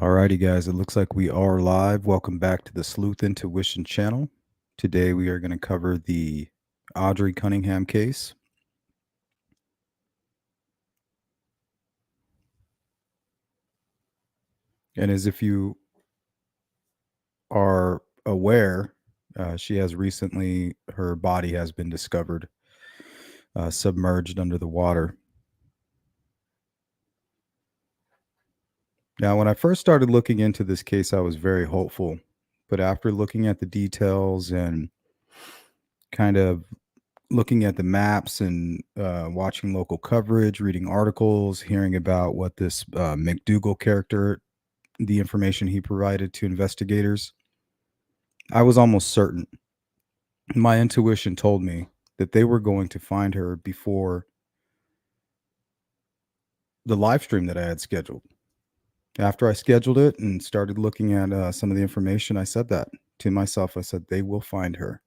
Alrighty, guys, it looks like we are live. Welcome back to the Sleuth Intuition channel. Today we are going to cover the Audrii Cunningham case. And as if you are aware, she has recently, her body has been discovered submerged under the water. Now, when I first started looking into this case, I was very hopeful. But after looking at the details and kind of looking at the maps and watching local coverage, reading articles, hearing about what this McDougal character, the information he provided to investigators, I was almost certain. My intuition told me that they were going to find her before the live stream that I had scheduled. After I scheduled it and started looking at some of the information, I said that to myself. I said, they will find her.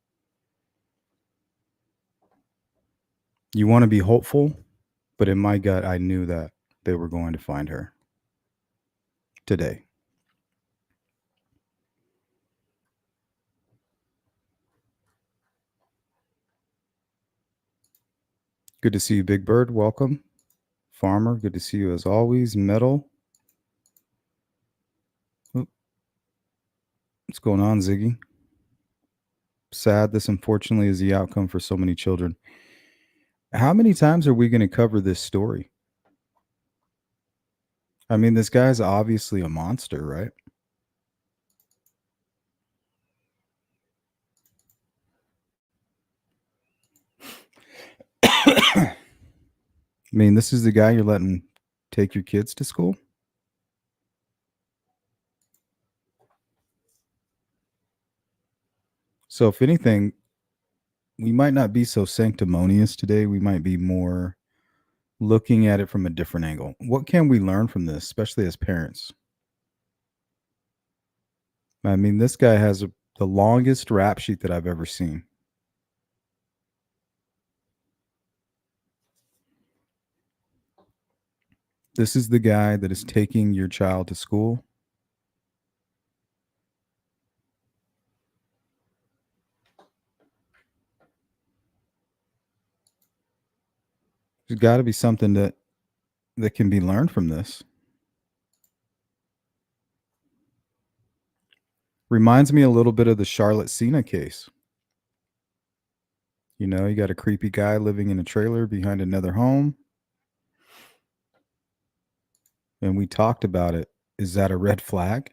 You want to be hopeful, but in my gut, I knew that they were going to find her today. Good to see you, Big Bird. Welcome. Farmer, good to see you as always. Metal. Oop. What's going on, Ziggy? Sad. This, unfortunately, is the outcome for so many children. How many times are we going to cover this story? I mean, this guy's obviously a monster, right? I mean, this is the guy you're letting take your kids to school? So, if anything, we might not be so sanctimonious today. We might be more looking at it from a different angle. What can we learn from this, especially as parents? I mean, this guy has the longest rap sheet that I've ever seen. This is the guy that is taking your child to school. There's got to be something that can be learned from this. Reminds me a little bit of the Charlotte Cena case. You know, you got a creepy guy living in a trailer behind another home. And we talked about it. Is that a red flag?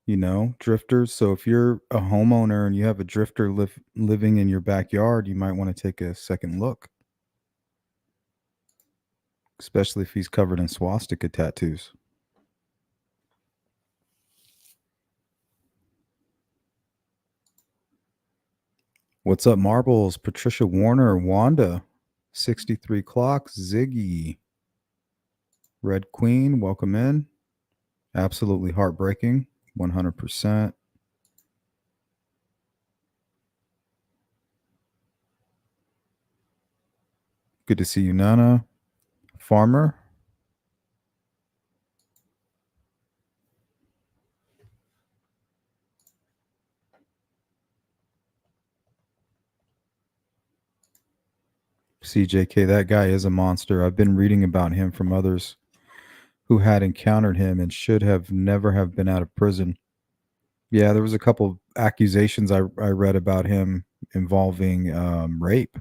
You know, drifters. So if you're a homeowner and you have a drifter living in your backyard, you might want to take a second look, especially if he's covered in swastika tattoos. What's up, Marbles? Patricia Warner, Wanda, 63 clocks, Ziggy, Red Queen, welcome in. Absolutely heartbreaking, 100%. Good to see you, Nana. Farmer. CJK, that guy is a monster. I've been reading about him from others who had encountered him and should have never have been out of prison. Yeah, there was a couple accusations I read about him involving rape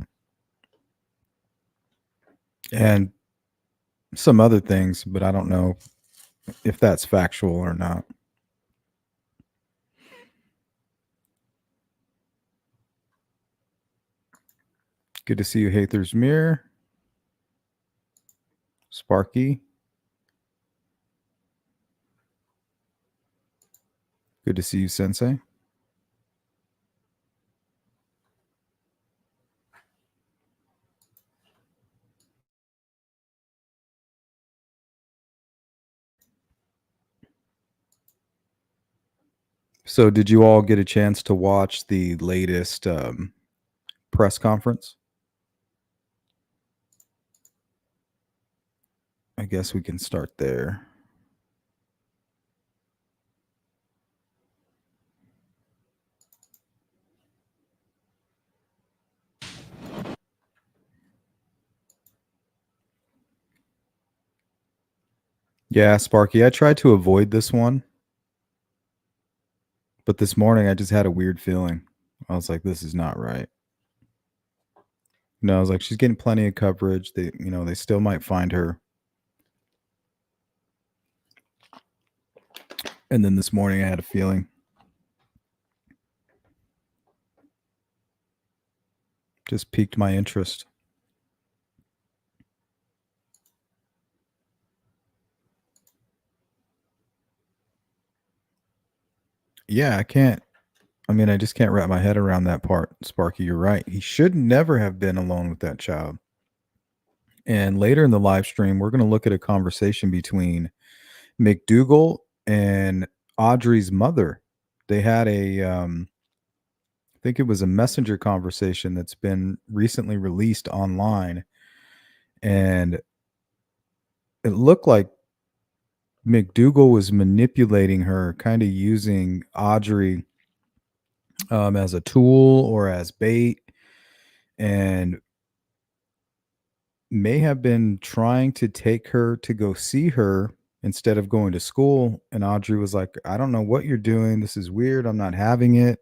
and some other things, but I don't know if that's factual or not. Good to see you, Hather's Mirror. Sparky. Good to see you, Sensei. So, did you all get a chance to watch the latest press conference? I guess we can start there. Yeah, Sparky, I tried to avoid this one, but this morning I just had a weird feeling. I was like, this is not right. I was like, she's getting plenty of coverage. They still might find her. And then this morning I had a feeling. Just piqued my interest. Yeah, I just can't wrap my head around that part. Sparky, you're right. He should never have been alone with that child. And later in the live stream, we're going to look at a conversation between McDougal and Audrey's mother. They had I think it was a messenger conversation that's been recently released online. And it looked like McDougal was manipulating her, kind of using Audrey as a tool or as bait, and may have been trying to take her to go see her instead of going to school. And Audrey was like, I don't know what you're doing. This is weird. I'm not having it.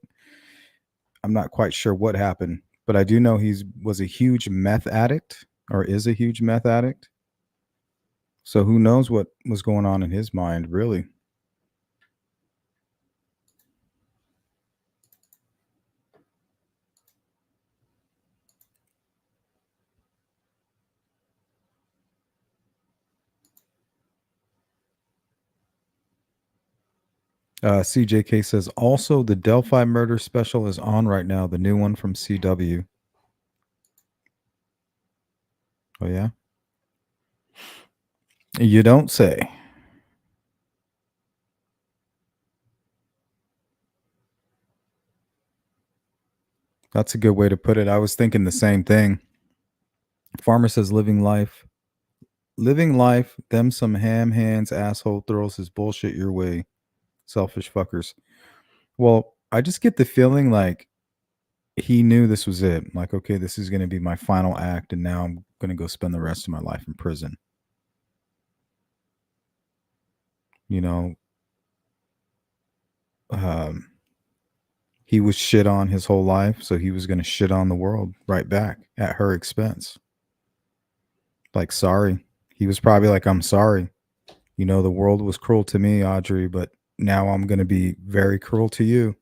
I'm not quite sure what happened, but I do know he was a huge meth addict or is a huge meth addict. So who knows what was going on in his mind, really. CJK says also the Delphi murder special is on right now, the new one from CW. Oh, yeah? You don't say. That's a good way to put it. I was thinking the same thing. Farmer says living life. Living life, them some ham hands, asshole throws his bullshit your way. Selfish fuckers. Well, I just get the feeling like he knew this was it. Like, okay, this is going to be my final act, and now I'm going to go spend the rest of my life in prison. You know, um, he was shit on his whole life, so he was going to shit on the world right back at her expense. Like, sorry. He was probably like, I'm sorry. The world was cruel to me, Audrey, but now I'm going to be very cruel to you.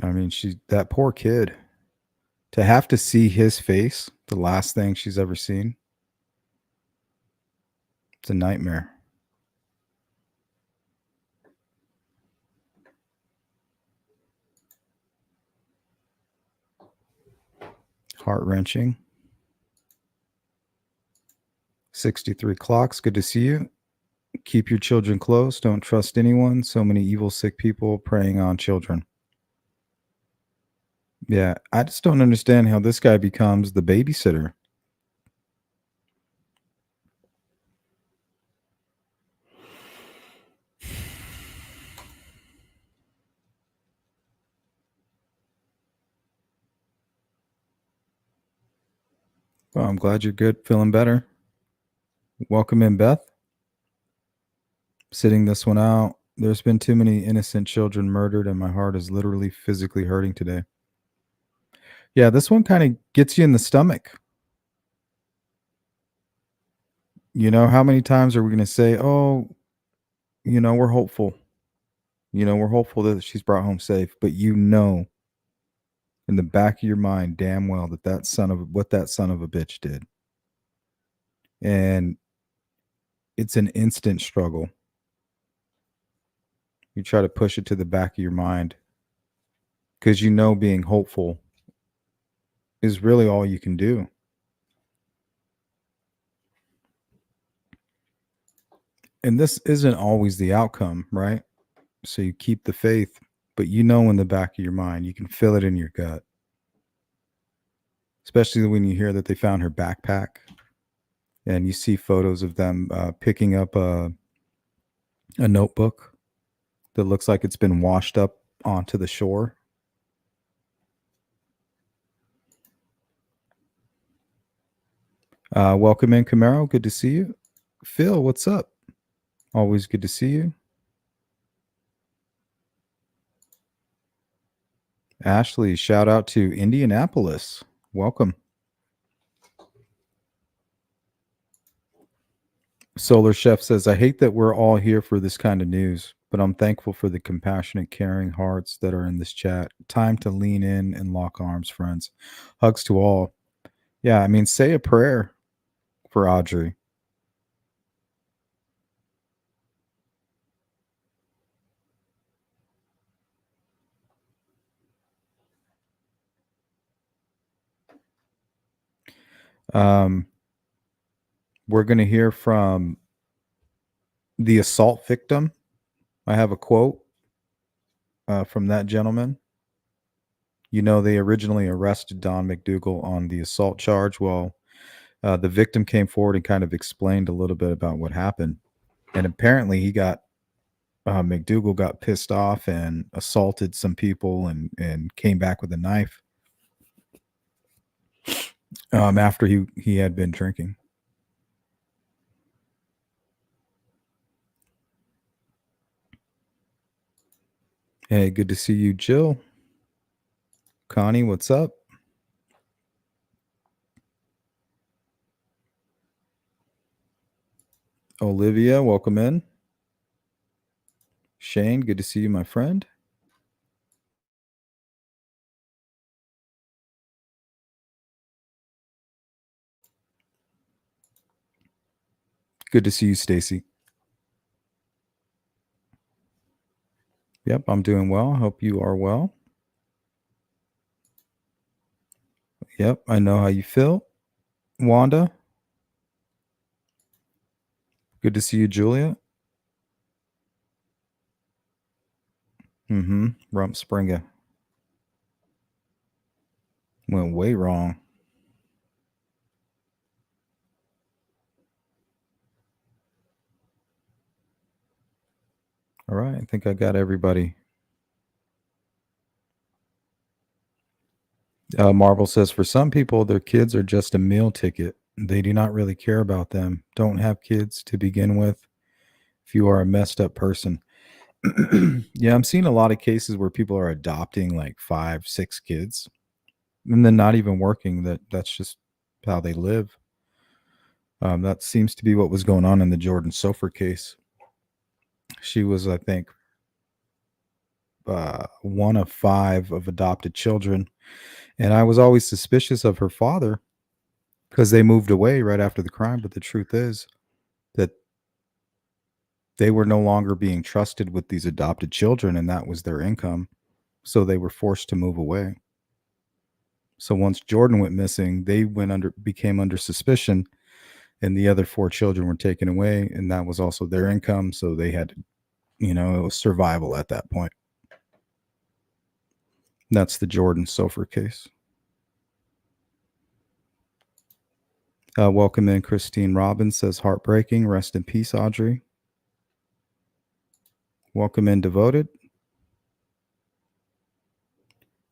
I mean, that poor kid, to have to see his face, the last thing she's ever seen, it's a nightmare. Heart-wrenching. 63 clocks, good to see you. Keep your children close. Don't trust anyone. So many evil, sick people preying on children. Yeah, I just don't understand how this guy becomes the babysitter. Well, I'm glad you're good, feeling better. Welcome in, Beth. Sitting this one out. There's been too many innocent children murdered, and my heart is literally physically hurting today. Yeah, this one kind of gets you in the stomach. How many times are we going to say, oh, we're hopeful. We're hopeful that she's brought home safe, but in the back of your mind damn well that that son of a bitch did. And it's an instant struggle. You try to push it to the back of your mind because being hopeful is really all you can do. And this isn't always the outcome, right? So you keep the faith, but in the back of your mind, you can feel it in your gut. Especially when you hear that they found her backpack and you see photos of them picking up a notebook that looks like it's been washed up onto the shore. Welcome in, Camaro. Good to see you. Phil, what's up? Always good to see you. Ashley, shout out to Indianapolis. Welcome. Solar Chef says, I hate that we're all here for this kind of news, but I'm thankful for the compassionate, caring hearts that are in this chat. Time to lean in and lock arms, friends. Hugs to all. Yeah, I mean, say a prayer for Audrii. Um, we're going to hear from the assault victim. I have a quote from that gentleman. You know, they originally arrested Don McDougal on the assault charge. Well, the victim came forward and kind of explained a little bit about what happened. And apparently, McDougal got pissed off and assaulted some people and came back with a knife after he had been drinking. Hey, good to see you, Jill. Connie, what's up? Olivia, welcome in. Shane, good to see you, my friend. Good to see you, Stacy. Yep, I'm doing well. Hope you are well. Yep, I know how you feel. Wanda, good to see you, Julia. Mm-hmm. Rump Springer. Went way wrong. All right, I think I got everybody. Marvel says, for some people, their kids are just a meal ticket. They do not really care about them. Don't have kids to begin with if you are a messed up person. Yeah, I'm seeing a lot of cases where people are adopting like 5, 6 kids and then not even working. That's just how they live. That seems to be what was going on in the Jordan Sofer case. She was, I think, one of 5 of adopted children. And I was always suspicious of her father because they moved away right after the crime. But the truth is that they were no longer being trusted with these adopted children, and that was their income. So they were forced to move away. So once Jordan went missing, they became under suspicion, and the other 4 children were taken away, and that was also their income. So they had to, it was survival at that point. That's the Jordan Sofer case. Welcome in, Christine Robbins says, heartbreaking. Rest in peace, Audrii. Welcome in, Devoted.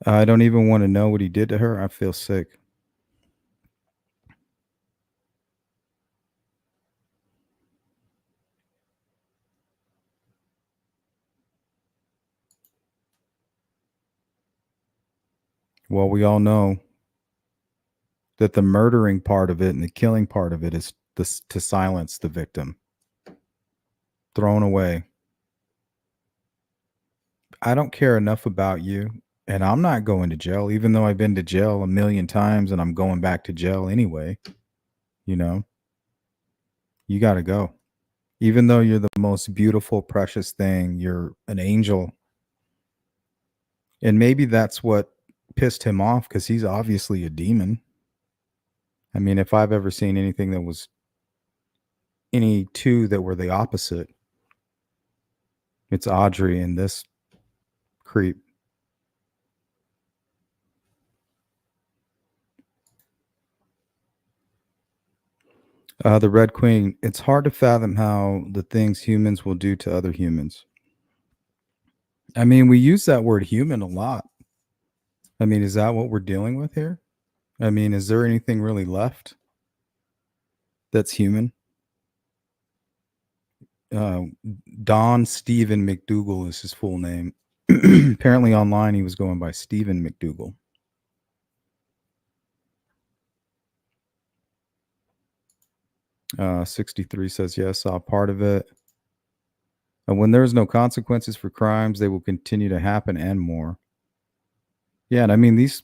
I don't even want to know what he did to her. I feel sick. Well, we all know that the murdering part of it and the killing part of it is to silence the victim. Thrown away. I don't care enough about you, and I'm not going to jail, even though I've been to jail a million times and I'm going back to jail anyway. You got to go. Even though you're the most beautiful, precious thing, you're an angel. And maybe that's what pissed him off because he's obviously a demon. I mean, if I've ever seen anything that was any two that were the opposite, it's Audrii and this creep. The Red Queen, it's hard to fathom how the things humans will do to other humans. I mean, we use that word human a lot. I mean, is that what we're dealing with here? I mean, is there anything really left? That's human. Uh, Don Stephen McDougal is his full name. Apparently online he was going by Stephen McDougal. 63 says yes, saw part of it. When there is no consequences for crimes, they will continue to happen and more. Yeah, and I mean these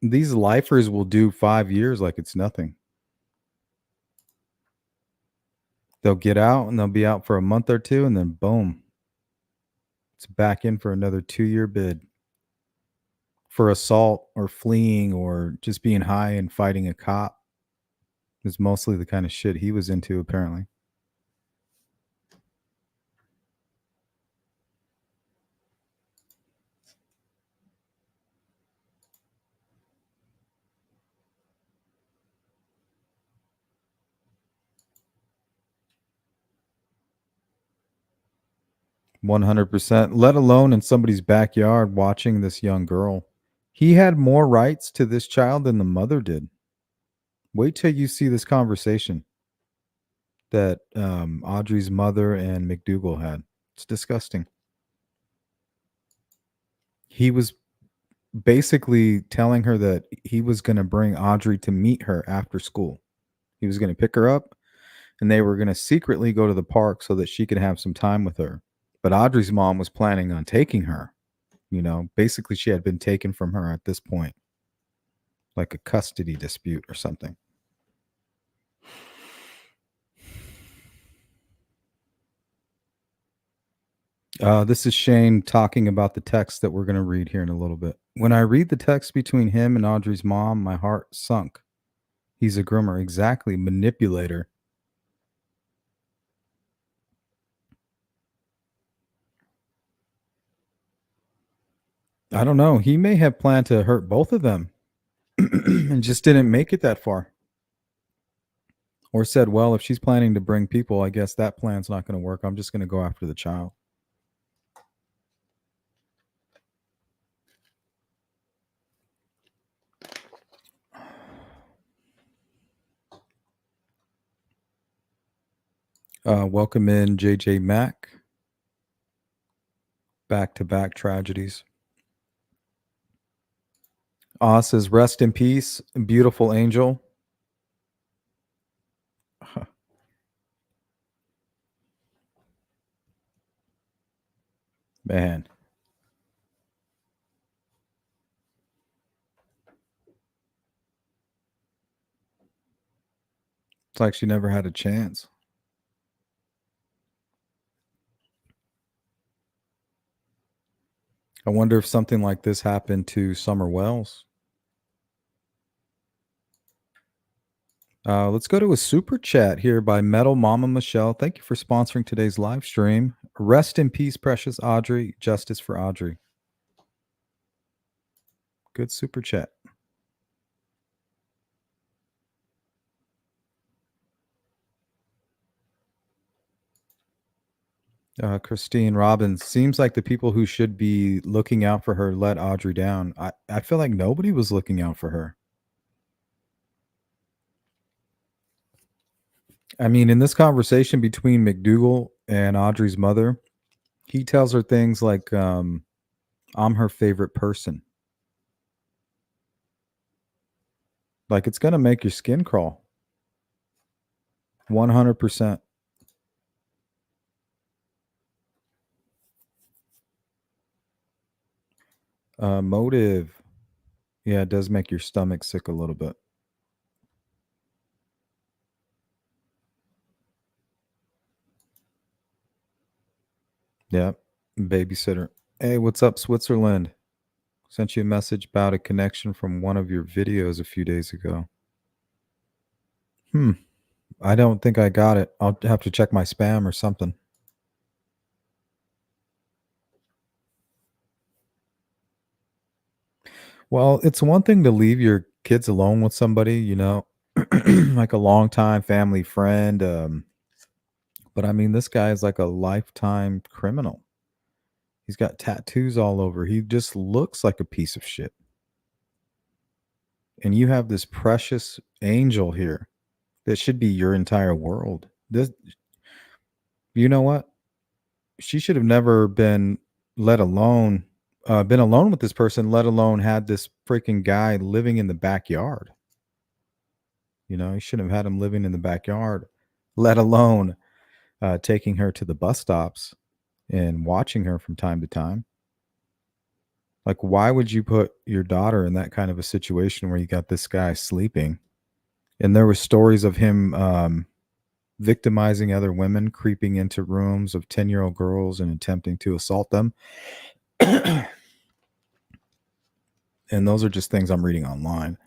lifers will do 5 years like it's nothing. They'll get out and they'll be out for a month or two, and then boom, it's back in for another 2-year bid for assault or fleeing or just being high and fighting a cop. Is mostly the kind of shit he was into, apparently. 100%, let alone in somebody's backyard watching this young girl. He had more rights to this child than the mother did. Wait till you see this conversation that Audrey's mother and McDougal had. It's disgusting. He was basically telling her that he was going to bring Audrey to meet her after school. He was going to pick her up and they were going to secretly go to the park so that she could have some time with her. But Audrey's mom was planning on taking her. Basically she had been taken from her at this point, like a custody dispute or something. This is Shane talking about the text that we're going to read here in a little bit. When I read the text between him and Audrey's mom, my heart sunk. He's a groomer, exactly, manipulator. I don't know. He may have planned to hurt both of them and just didn't make it that far. Or said, well, if she's planning to bring people, I guess that plan's not going to work. I'm just going to go after the child. Welcome in JJ Mack. Back-to-back tragedies. Says, rest in peace, beautiful angel. Man. It's like she never had a chance. I wonder if something like this happened to Summer Wells. Let's go to a super chat here by Metal Mama Michelle. Thank you for sponsoring today's live stream. Rest in peace, precious Audrey. Justice for Audrey. Good super chat. Christine Robbins, seems like the people who should be looking out for her let Audrey down. I feel like nobody was looking out for her. I mean, in this conversation between McDougal and Audrey's mother, he tells her things like, I'm her favorite person. Like, it's going to make your skin crawl. 100%. Motive. Yeah, it does make your stomach sick a little bit. Yeah. Babysitter. Hey, what's up, Switzerland? Sent you a message about a connection from one of your videos a few days ago. I don't think I got it. I'll have to check my spam or something. Well, it's one thing to leave your kids alone with somebody, like a longtime family friend. But I mean, this guy is like a lifetime criminal. He's got tattoos all over. He just looks like a piece of shit. And you have this precious angel here That should be your entire world. This, you know what? She should have never let alone been alone with this person, let alone had this freaking guy living in the backyard. You know, you shouldn't have had him living in the backyard, let alone taking her to the bus stops and watching her from time to time. Like, why would you put your daughter in that kind of a situation where you got this guy sleeping? And there were stories of him victimizing other women, creeping into rooms of 10-year-old girls and attempting to assault them. And those are just things I'm reading online.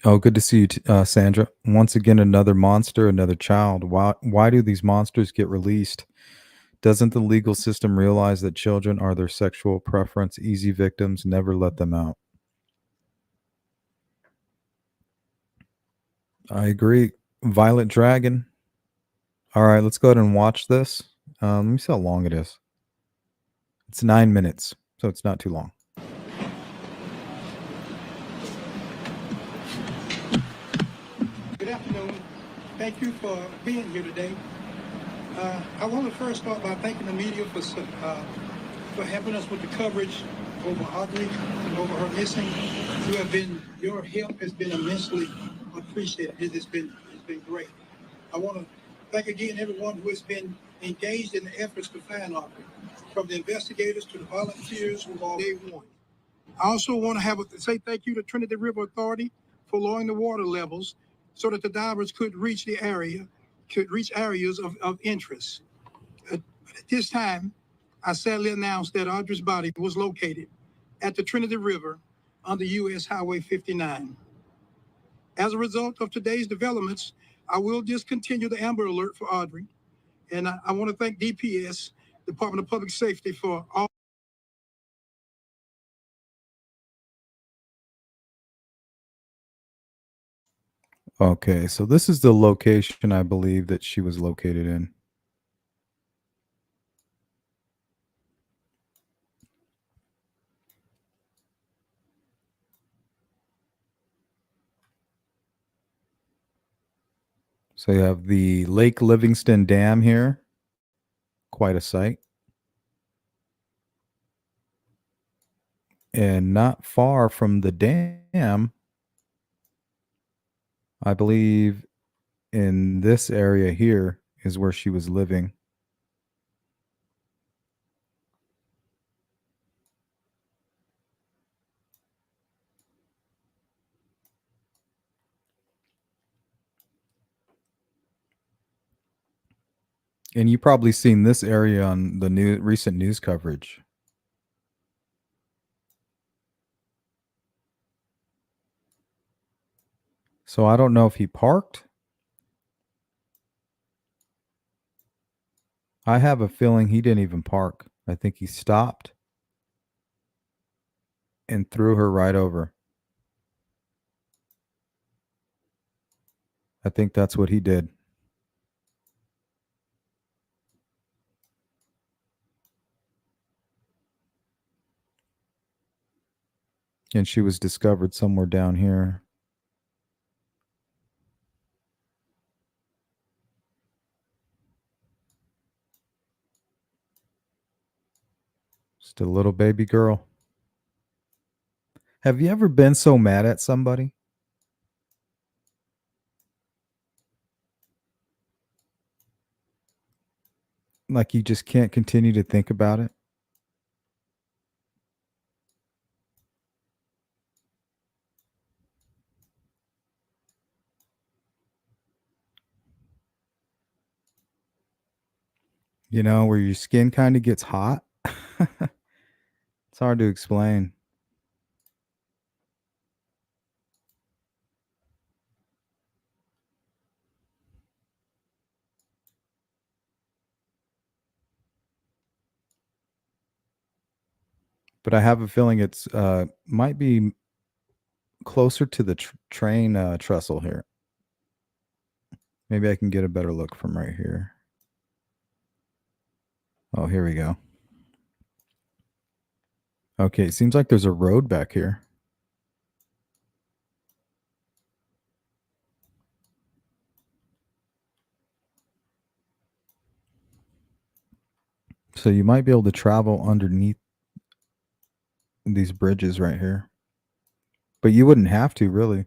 Oh, good to see you, Sandra. Once again, another monster, another child. Why do these monsters get released? Doesn't the legal system realize that children are their sexual preference easy victims? Never let them out. I agree. Violet Dragon. All right, let's go ahead and watch this. Let me see how long it is. It's 9 minutes, so it's not too long. Good afternoon. Thank you for being here today. I want to first start by thanking the media for helping us with the coverage over Audrey and over her missing. Your help has been immensely appreciated. It's been great. I want to thank again everyone who has been engaged in the efforts to find Audrey, from the investigators to the volunteers who are day one. I also want to say thank you to Trinity River Authority for lowering the water levels so that the divers could reach areas of interest. At this time, I sadly announced that Audrey's body was located at the Trinity River on the U.S. Highway 59. As a result of today's developments, I will discontinue the Amber Alert for Audrey, and I want to thank DPS, Department of Public Safety, for all. Okay, so this is the location I believe that she was located in. So you have the Lake Livingston Dam here. Quite a sight. And not far from the dam, I believe in this area here is where she was living. And you probably seen this area on the recent news coverage. So I don't know if he parked. I have a feeling he didn't even park. I think he stopped and threw her right over. I think that's what he did. And she was discovered somewhere down here. Just a little baby girl. Have you ever been so mad at somebody? Like you just can't continue to think about it? You know, where your skin kind of gets hot? It's hard to explain. But I have a feeling it's might be closer to the train trestle here. Maybe I can get a better look from right here. Oh, here we go. Okay, it seems like there's a road back here. So you might be able to travel underneath these bridges right here. But you wouldn't have to, really.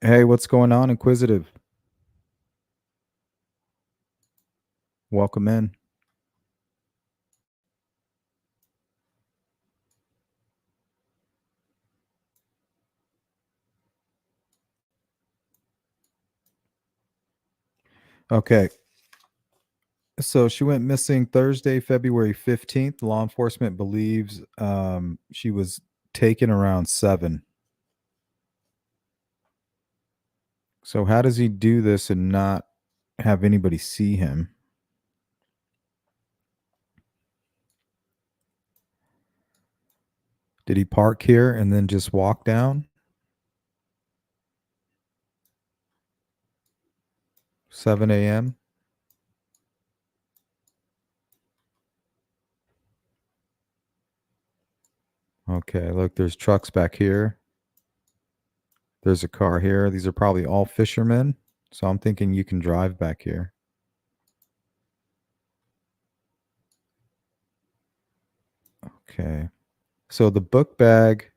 Hey, what's going on, Inquisitive? Welcome in. Okay. So she went missing Thursday, February 15th. Law enforcement believes she was taken around 7. So how does he do this and not have anybody see him? Did he park here and then just walk down? 7 a.m.? Okay, look, there's trucks back here. There's a car here. These are probably all fishermen. So I'm thinking you can drive back here. Okay. So the book bag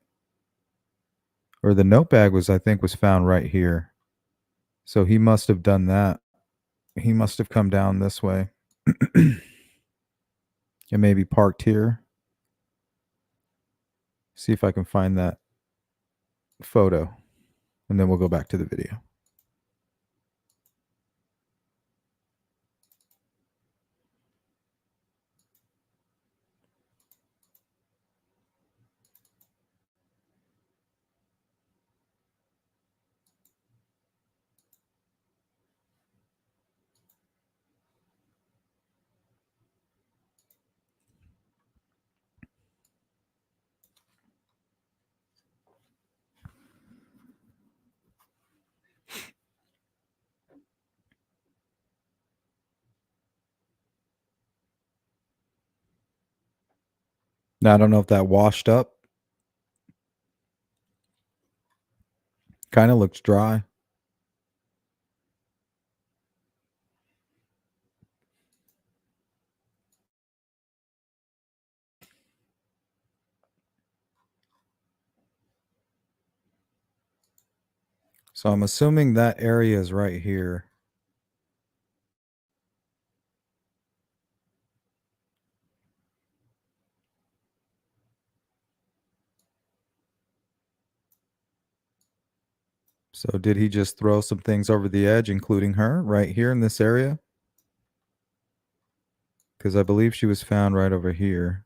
or the note bag was found right here. So he must have done that. He must have come down this way. And maybe parked here. See if I can find that photo. And then we'll go back to the video. Now, I don't know if that washed up. Kind of looks dry. So I'm assuming that area is right here. So did he just throw some things over the edge, including her, right here in this area? Because I believe she was found right over here,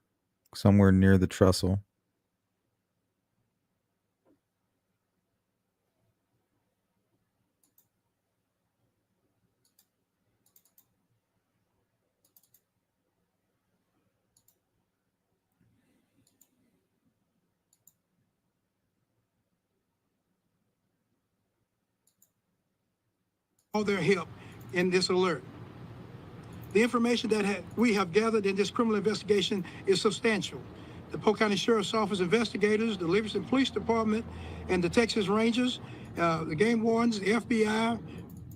somewhere near the trestle. All their help in this alert. The information that we have gathered in this criminal investigation is substantial. The Polk County Sheriff's Office investigators, the Livingston Police Department, and the Texas Rangers, the game wardens, the FBI,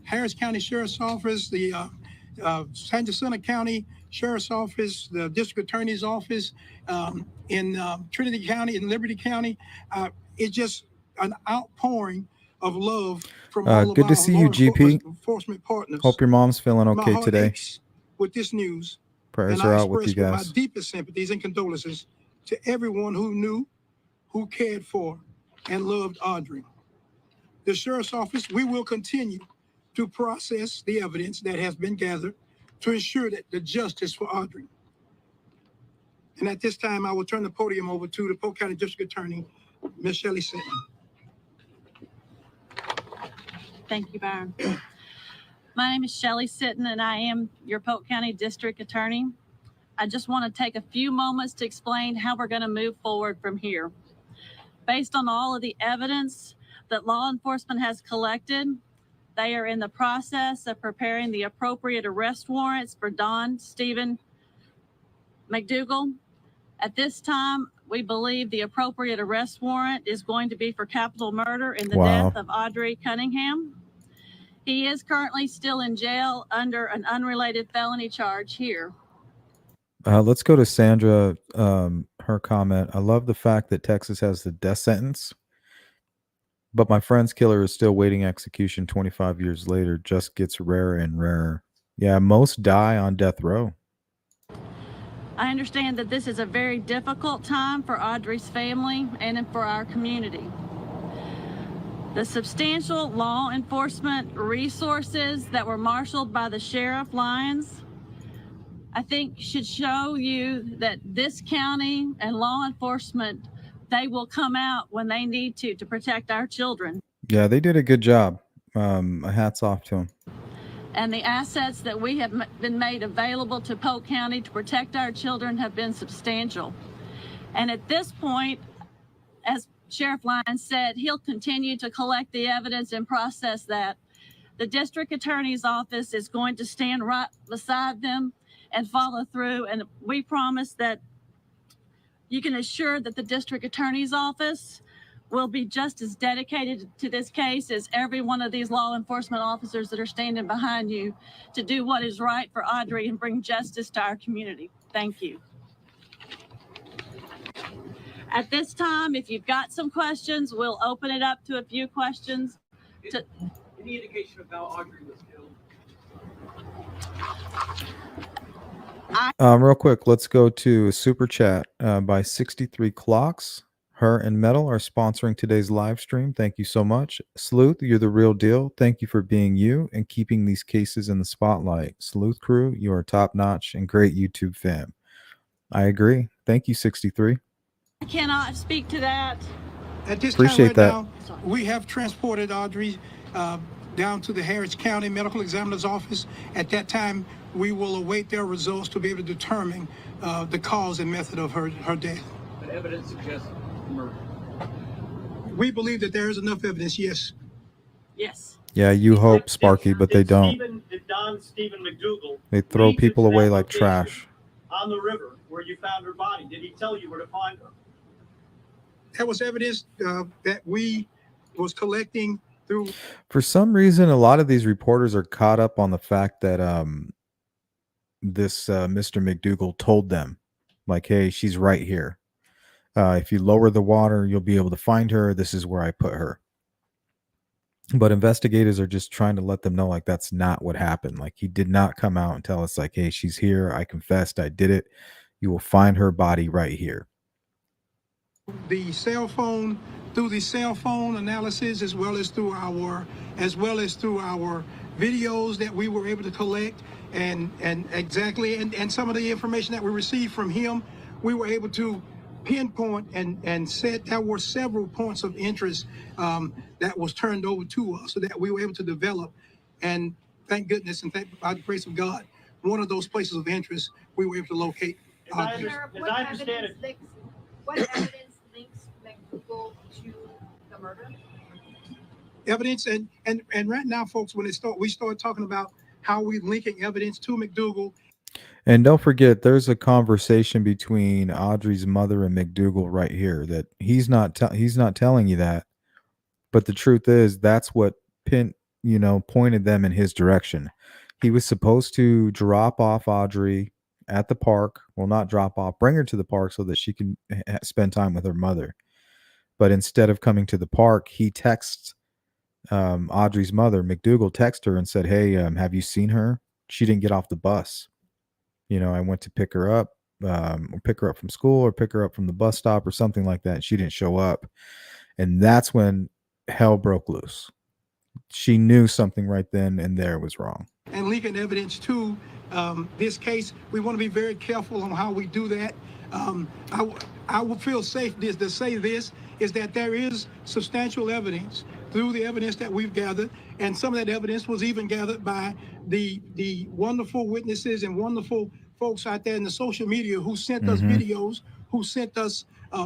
Harris County Sheriff's Office, the San Jacinto County Sheriff's Office, the District Attorney's Office in Trinity County and Liberty County. It's just an outpouring of love from all of Good to our see you, law GP. enforcement partners. Hope your mom's feeling My okay heart today. aches with this news, Prayers and are I out with you express my guys. deepest sympathies and condolences to everyone who knew, who cared for, and loved Audrii. The Sheriff's Office, we will continue to process the evidence that has been gathered to ensure that the justice for Audrii. And at this time, I will turn the podium over to the Polk County District Attorney, Ms. Shelley Sinton. Thank you, Byron. My name is Shelley Sitton, and I am your Polk County District Attorney. I just want to take a few moments to explain how we're going to move forward from here. Based on all of the evidence that law enforcement has collected, they are in the process of preparing the appropriate arrest warrants for Don Stephen McDougal. At this time, we believe the appropriate arrest warrant is going to be for capital murder in the death of Audrii Cunningham. He is currently still in jail under an unrelated felony charge here. Let's go to Sandra. Her comment. I love the fact that Texas has the death sentence, but my friend's killer is still waiting execution 25 years later. Just gets rarer and rarer. Yeah, most die on death row. I understand that this is a very difficult time for Audrii's family and for our community. The substantial law enforcement resources that were marshaled by the Sheriff Lyons, I think should show you that this county and law enforcement, they will come out when they need to protect our children. Yeah, they did a good job. Hats off to them. And the assets that we have been made available to Polk County to protect our children have been substantial. And at this point, as Sheriff Lyons said, he'll continue to collect the evidence and process that. The district attorney's office is going to stand right beside them and follow through. And we promise that you can assure that the district attorney's office will be just as dedicated to this case as every one of these law enforcement officers that are standing behind you to do what is right for Audrii and bring justice to our community. Thank you. At this time, if you've got some questions, we'll open it up to a few questions. Any indication of how Audrii was killed? Real quick, let's go to a super chat by 63 Clocks. Her and Metal are sponsoring today's live stream. Thank you so much. Sleuth, you're the real deal. Thank you for being you and keeping these cases in the spotlight. Sleuth crew, you are top notch and great YouTube fam. I agree. Thank you, 63. I cannot speak to that. At this Appreciate time that. now, we have transported Audrii down to the Harris County Medical Examiner's Office. At that time, we will await their results to be able to determine the cause and method of her death. The evidence suggests murder. We believe that there is enough evidence, yes. Yes. Yeah, you hope, Sparky, but they don't. Did Don Stephen McDougal They throw lead you people to that away like location trash. on the river where you found her body? Did he tell you where to find her? There was evidence that we was collecting through. For some reason, a lot of these reporters are caught up on the fact that this Mr. McDougal told them, like, hey, she's right here. If you lower the water, you'll be able to find her. This is where I put her. But investigators are just trying to let them know, like, that's not what happened. Like, he did not come out and tell us, like, hey, she's here. I confessed. I did it. You will find her body right here. The cell phone, through the cell phone analysis, as well as through our videos that we were able to collect, and some of the information that we received from him, we were able to pinpoint and said there were several points of interest that was turned over to us, so that we were able to develop. And thank goodness, and by the grace of God, one of those places of interest we were able to locate. As I understand it, what evidence links McDougal to the murder? Evidence and right now, folks, when we start talking about how we're linking evidence to McDougal. And don't forget, there's a conversation between Audrii's mother and McDougal right here that he's not telling you that, but the truth is that's what pointed them in his direction. He was supposed to drop off Audrii at the park. Well, not drop off, bring her to the park so that she can spend time with her mother. But instead of coming to the park, he texts Audrii's mother, McDougal, texted her and said, hey, have you seen her? She didn't get off the bus. I went to pick her up, or pick her up from school, or pick her up from the bus stop or something like that. She didn't show up. And that's when hell broke loose. She knew something right then and there was wrong. And linking evidence to this case, we want to be very careful on how we do that. I would feel safe to say this, is that there is substantial evidence through the evidence that we've gathered, and some of that evidence was even gathered by the wonderful witnesses and wonderful folks out there in the social media who sent us videos, who sent us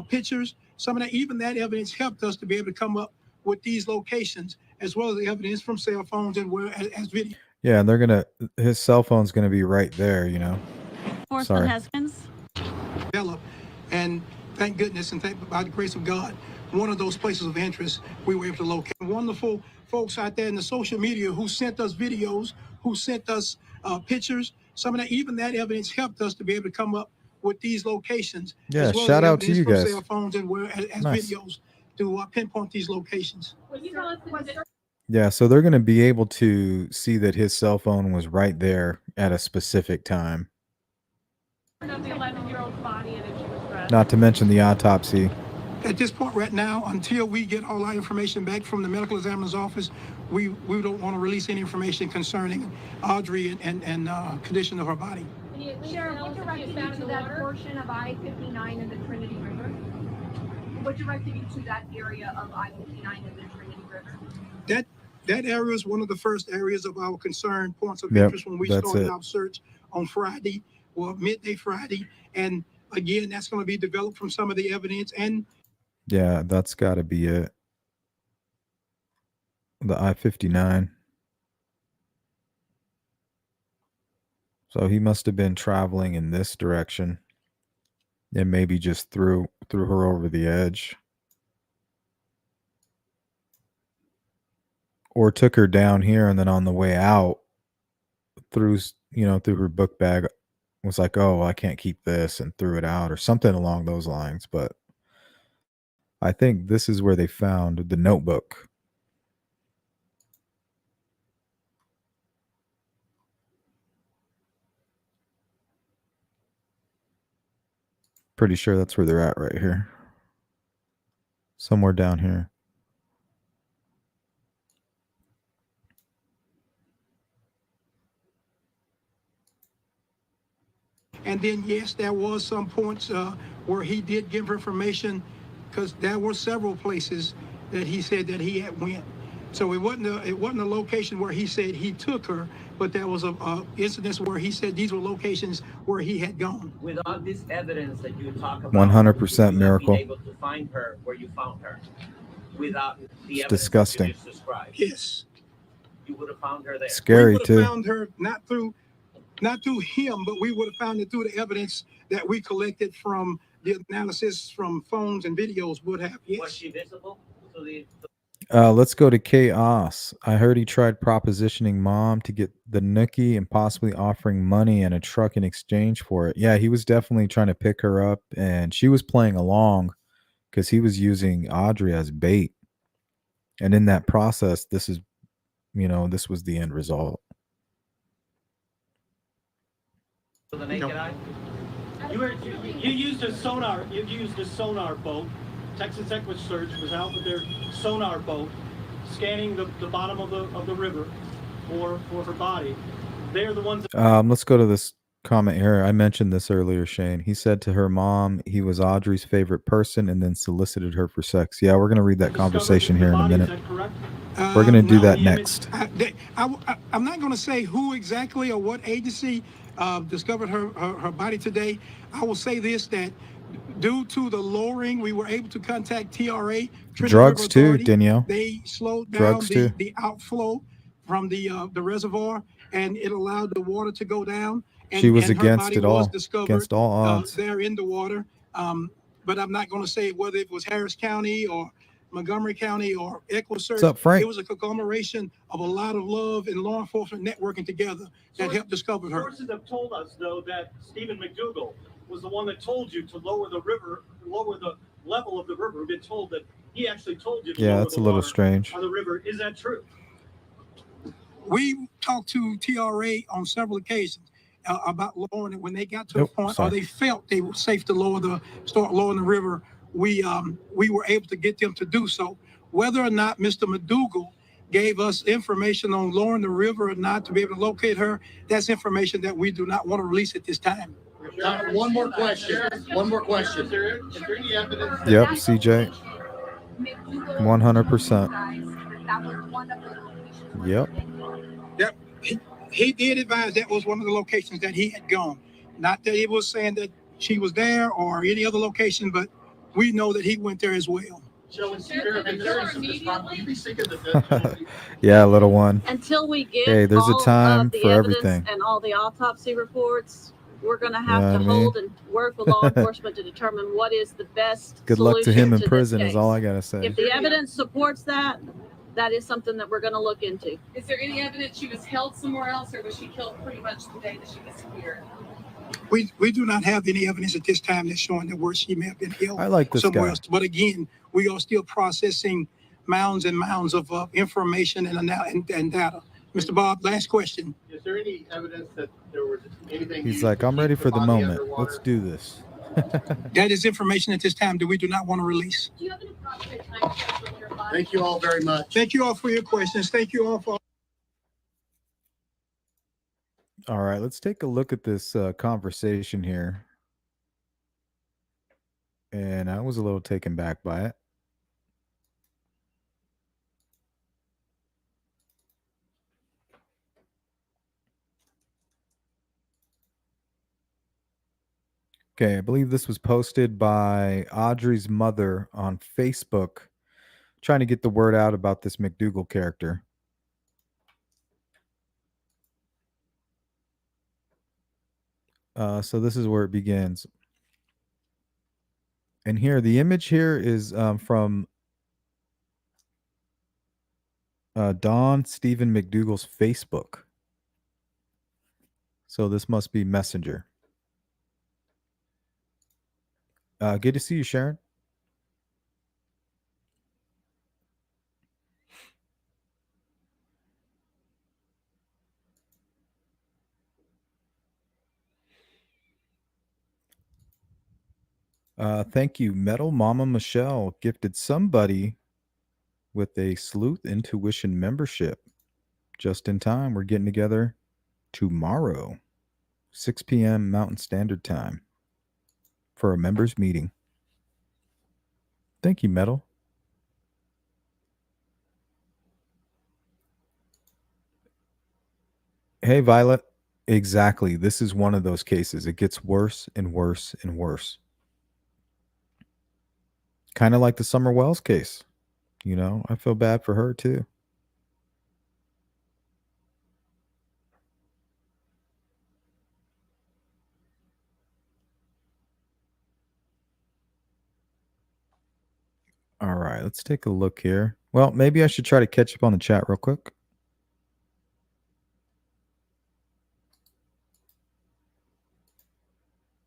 pictures. Some of that, even that evidence helped us to be able to come up with these locations, as well as the evidence from cell phones and where as video. Yeah, and his cell phone's gonna be right there, you know. Enforcement Sorry. has Develop, and thank goodness and thank by the grace of God, one of those places of interest we were able to locate. Wonderful folks out there in the social media who sent us videos, who sent us pictures. Some of that, even that evidence helped us to be able to come up with these locations. Yeah, as well shout as out to evidence you from guys. cell phones and where as Nice. videos to pinpoint these locations. Yeah, so they're gonna be able to see that his cell phone was right there at a specific time. Of the 11-year-old's body and if she was dressed. Not to mention the autopsy. At this point right now, until we get all our information back from the medical examiner's office, we don't want to release any information concerning Audrii and condition of her body. Sheriff, what directed you to that portion of I-59 and the Trinity River? What directed you to that area of I-59 and the Trinity River? That area is one of the first areas of our concern points of Yep, interest when we that's started it. our search on Friday, or midday Friday. And again, that's going to be developed from some of the evidence. And Yeah, that's gotta be it. The I-59. So he must have been traveling in this direction. And maybe just threw her over the edge. Or took her down here and then on the way out through her book bag, was like, oh, I can't keep this, and threw it out or something along those lines. But I think this is where they found the notebook. Pretty sure that's where they're at right here. Somewhere down here. And then, yes, there was some points where he did give information, because there were several places that he said that he had went. So it wasn't a location where he said he took her, but there was a incidents where he said these were locations where he had gone. Without this evidence that you talk about, 100% miracle. you able to find her where you found her. Without the evidence disgusting. you just described. Yes. You would have found her there. Scary We would too. have found her not through him, but we would have found it through the evidence that we collected from the analysis from phones and videos would have. Was Yes. she visible to the Let's go to Chaos. I heard he tried propositioning mom to get the nookie and possibly offering money and a truck in exchange for it. Yeah, he was definitely trying to pick her up, and she was playing along because he was using Audrii as bait. And in that process, this was the end result. naked eye? You used a sonar. You used a sonar boat. Texas Equus Search was out with their sonar boat, scanning the bottom of the river for her body. They're the ones. Let's go to this comment here. I mentioned this earlier, Shane. He said to her mom he was Audrey's favorite person and then solicited her for sex. Yeah, we're going to read that conversation here in a minute. Is that correct? We're going to do No, that the next. I'm not going to say who exactly or what agency discovered her body today. I will say this, that due to the lowering, we were able to contact TRA. Trinity Drugs River too, Authority. Danielle. They slowed down Drugs too. the outflow from the reservoir, and it allowed the water to go down. And, She was and her against body it all. was discovered, Against all odds. there in the water. But I'm not going to say whether it was Harris County or Montgomery County or Equus Search. What's up, Frank? It was a conglomeration of a lot of love and law enforcement networking together that helped discover her. Sources have told us, though, that Stephen McDougal was the one that told you to lower the level of the river. We've been told that he actually told you to Yeah, lower that's the a little water strange. on the river. Is that true? We talked to TRA on several occasions about lowering it when they got to a point, sorry. or they felt they were safe to start lowering the river. We were able to get them to do so. Whether or not Mr. McDougal gave us information on lowering the river or not to be able to locate her, that's information that we do not want to release at this time. One more question. One more question. Is there any evidence? Yep, CJ. 100%. Yep. Yep. He did advise that was one of the locations that he had gone. Not that he was saying that she was there or any other location, but we know that he went there as well. Yeah, little one. Until we get Hey, there's a all time of the for evidence everything. and all the autopsy reports, we're going to You have know to what I mean? hold and work with law enforcement to determine what is the best Good luck to solution him in this prison case. is all I gotta say. If the evidence supports that, that is something that we're going to look into. Is there any evidence she was held somewhere else, or was she killed pretty much the day that she disappeared? We do not have any evidence at this time that's showing that where she may have been killed I like this somewhere guy. else. But again, we are still processing mounds and mounds of information and data. Mr. Bob, last question. Is there any evidence that there was anything? He's used like, to I'm keep ready the for the body moment. underwater? Let's do this. That is information at this time that we do not want to release. Do you have any approximate time schedule for your body? Thank you all very much. Thank you all for your questions. Thank you all for. All right, let's take a look at this conversation here. And I was a little taken back by it. Okay, I believe this was posted by Audrey's mother on Facebook, trying to get the word out about this McDougal character. So this is where it begins. And here, the image here is from Don Stephen McDougal's Facebook. So this must be Messenger. Good to see you, Sharon. Thank you. Metal Mama Michelle gifted somebody with a Sleuth Intuition membership. Just in time. We're getting together tomorrow, 6 p.m. Mountain Standard Time, for a members meeting. Thank you, Metal. Hey, Violet. Exactly. This is one of those cases. It gets worse and worse and worse. Kind of like the Summer Wells case. You know, I feel bad for her too. All right, let's take a look here. Well, maybe I should try to catch up on the chat real quick.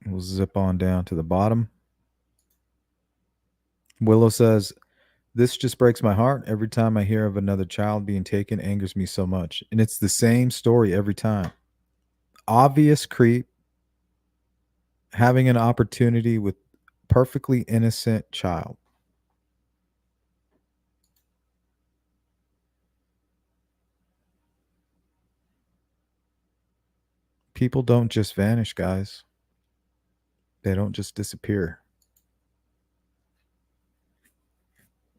We'll zip on down to the bottom. Willow says, this just breaks my heart. Every time I hear of another child being taken, angers me so much. And it's the same story every time. Obvious creep, having an opportunity with perfectly innocent child. People don't just vanish, guys. They don't just disappear.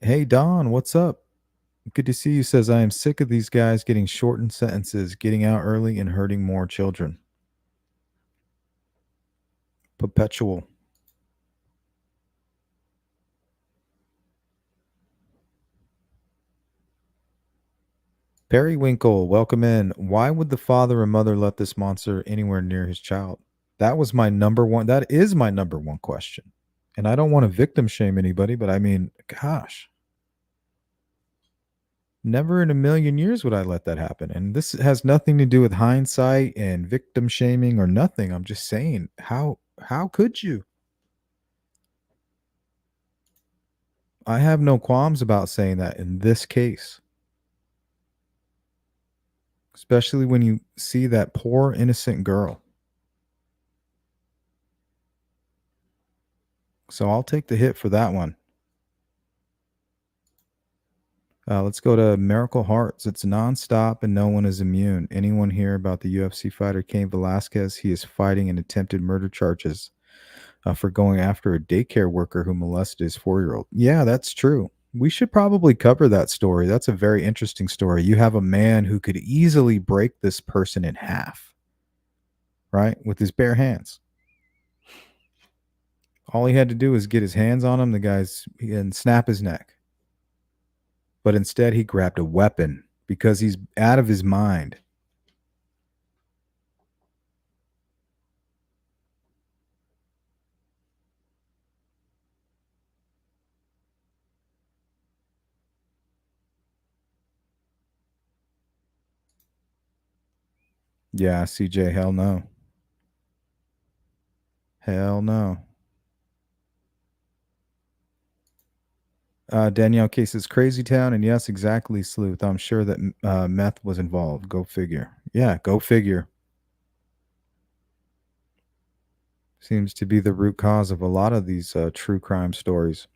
Hey, Don, what's up? Good to see you. Says, I am sick of these guys getting shortened sentences, getting out early, and hurting more children. Perpetual. Periwinkle, welcome in. Why would the father or mother let this monster anywhere near his child? That was my number one. That is my number one question. And I don't want to victim shame anybody, but I mean, gosh. Never in a million years would I let that happen. And this has nothing to do with hindsight and victim shaming or nothing. I'm just saying, how could you? I have no qualms about saying that in this case. Especially when you see that poor innocent girl. So I'll take the hit for that one. Let's go to Miracle Hearts. It's nonstop and no one is immune. Anyone hear about the UFC fighter Cain Velasquez? He is fighting an attempted murder charges for going after a daycare worker who molested his 4-year-old. Yeah, that's true. We should probably cover that story. That's a very interesting story. You have a man who could easily break this person in half, right? With his bare hands. All he had to do was get his hands on him, and snap his neck. But instead, he grabbed a weapon because he's out of his mind. Yeah, CJ, hell no. Hell no. Danielle Case is Crazy Town, and yes, exactly, Sleuth. I'm sure that meth was involved. Go figure. Yeah, go figure. Seems to be the root cause of a lot of these true crime stories.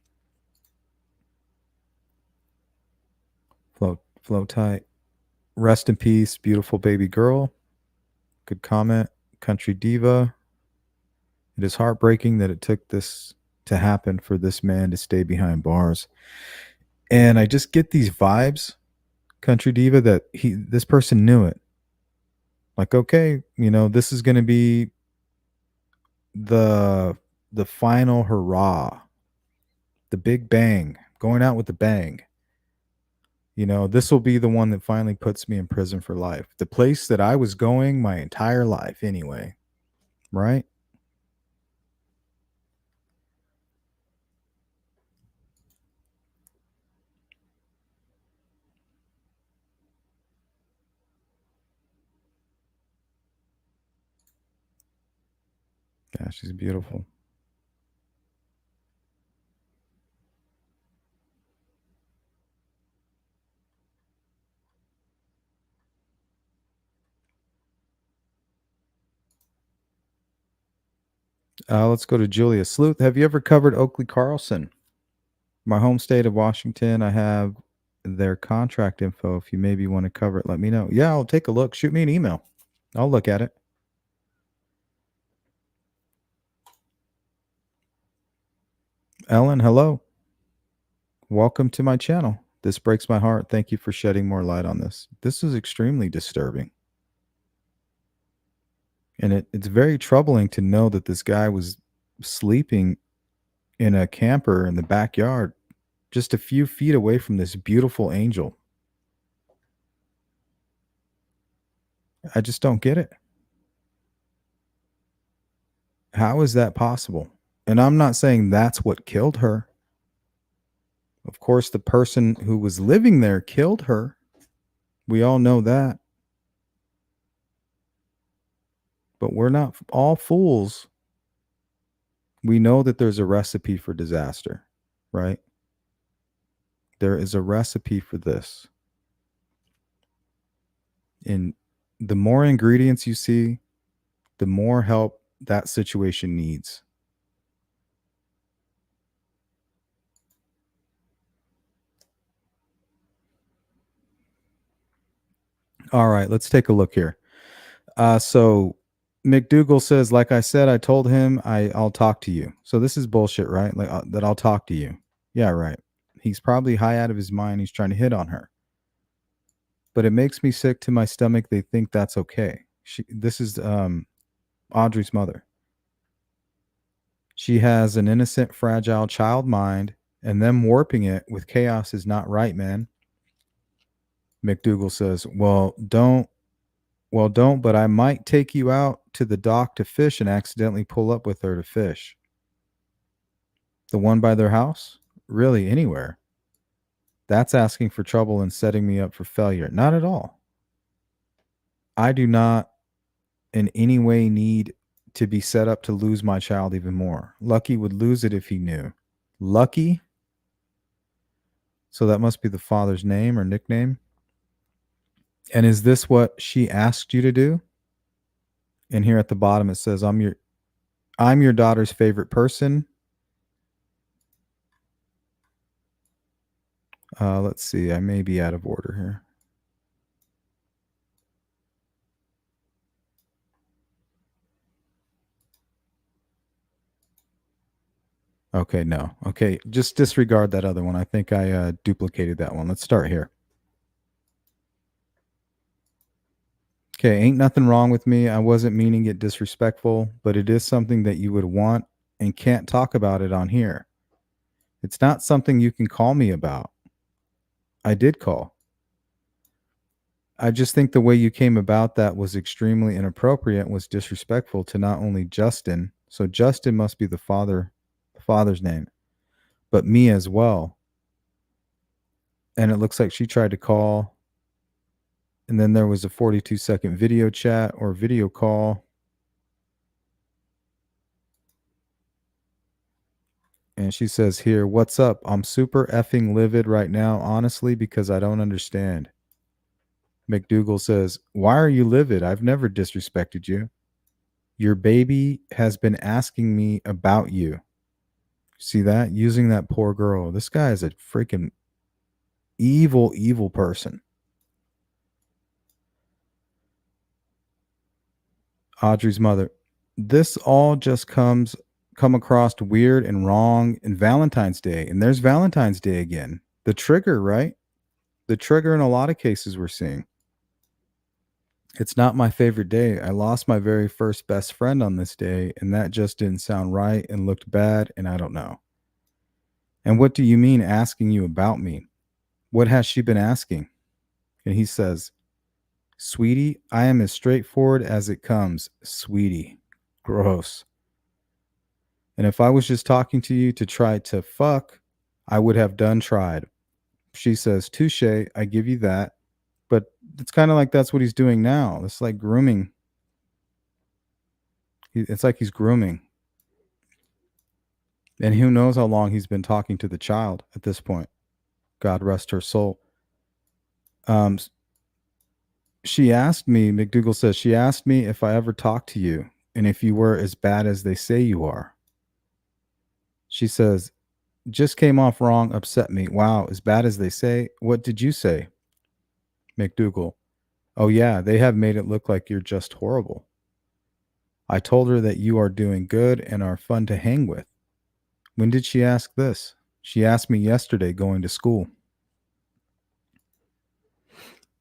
Flow tight. Rest in peace, beautiful baby girl. Good comment. Country diva. It is heartbreaking that it took this to happen for this man to stay behind bars. And I just get these vibes, Country Diva, that this person knew it. Like, okay, this is going to be the final hurrah, the big bang, going out with the bang. This will be the one that finally puts me in prison for life. The place that I was going my entire life anyway, right? Yeah, she's beautiful. Let's go to Julia Sleuth. Have you ever covered Oakley Carlson? My home state of Washington. I have their contract info. If you maybe want to cover it, let me know. Yeah, I'll take a look. Shoot me an email. I'll look at it. Ellen, hello. Welcome to my channel. This breaks my heart. Thank you for shedding more light on this. This is extremely disturbing. And it's very troubling to know that this guy was sleeping in a camper in the backyard just a few feet away from this beautiful angel. I just don't get it. How is that possible? And I'm not saying that's what killed her. Of course, the person who was living there killed her. We all know that. But we're not all fools. We know that there's a recipe for disaster, right? There is a recipe for this. And the more ingredients you see, the more help that situation needs. All right, let's take a look here. So McDougal says, like I said, I told him I'll talk to you. So this is bullshit, right? Like that I'll talk to you. Yeah, right. He's probably high out of his mind. He's trying to hit on her. But it makes me sick to my stomach. They think that's okay. This is Audrey's mother. She has an innocent, fragile child mind, and them warping it with chaos is not right, man. McDougal says, well, don't, but I might take you out to the dock to fish and accidentally pull up with her to fish. The one by their house? Really, anywhere. That's asking for trouble and setting me up for failure. Not at all. I do not in any way need to be set up to lose my child even more. Lucky would lose it if he knew. Lucky? So that must be the father's name or nickname. And is this what she asked you to do? And here at the bottom it says, I'm your daughter's favorite person. Let's see. I may be out of order here. Okay, no. Okay, just disregard that other one. I think I duplicated that one. Let's start here. Okay, ain't nothing wrong with me. I wasn't meaning it disrespectful, but it is something that you would want and can't talk about it on here. It's not something you can call me about. I did call. I just think the way you came about that was extremely inappropriate, was disrespectful to not only Justin. So Justin must be the father's name, but me as well. And it looks like she tried to call, and then there was a 42-second video chat or video call. And she says here, "What's up? I'm super effing livid right now, honestly, because I don't understand." McDougal says, "Why are you livid? I've never disrespected you. Your baby has been asking me about you." See that? Using that poor girl. This guy is a freaking evil, evil person. Audrey's mother. This all just come across weird and wrong in Valentine's Day. And there's Valentine's Day again. The trigger, right? The trigger in a lot of cases we're seeing. It's not my favorite day. I lost my very first best friend on this day, and that just didn't sound right and looked bad, and I don't know. And what do you mean asking you about me? What has she been asking? And he says, "Sweetie, I am as straightforward as it comes." Sweetie. Gross. And if I was just talking to you to try to fuck, I would have done tried. She says, "Touche, I give you that." But it's kind of like that's what he's doing now. It's like grooming. It's like he's grooming. And who knows how long he's been talking to the child at this point. God rest her soul. She asked me, McDougal says, she asked me if I ever talked to you and if you were as bad as they say you are. She says, "Just came off wrong, upset me. Wow, as bad as they say. What did you say?" McDougal, "Oh yeah, they have made it look like you're just horrible. I told her that you are doing good and are fun to hang with." When did she ask this? She asked me yesterday going to school.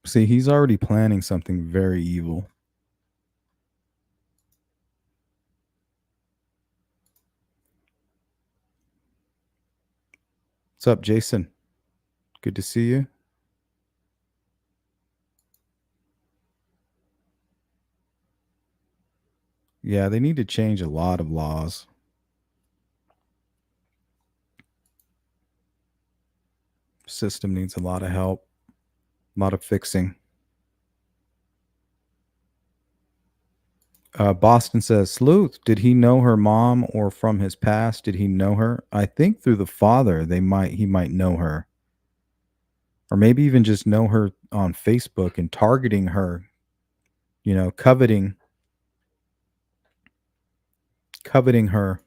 See, he's already planning something very evil. What's up, Jason? Good to see you. Yeah, they need to change a lot of laws. System needs a lot of help, a lot of fixing. Boston says, "Sleuth, did he know her mom or from his past? Did he know her?" I think through the father, he might know her. Or maybe even just know her on Facebook and targeting her, coveting her.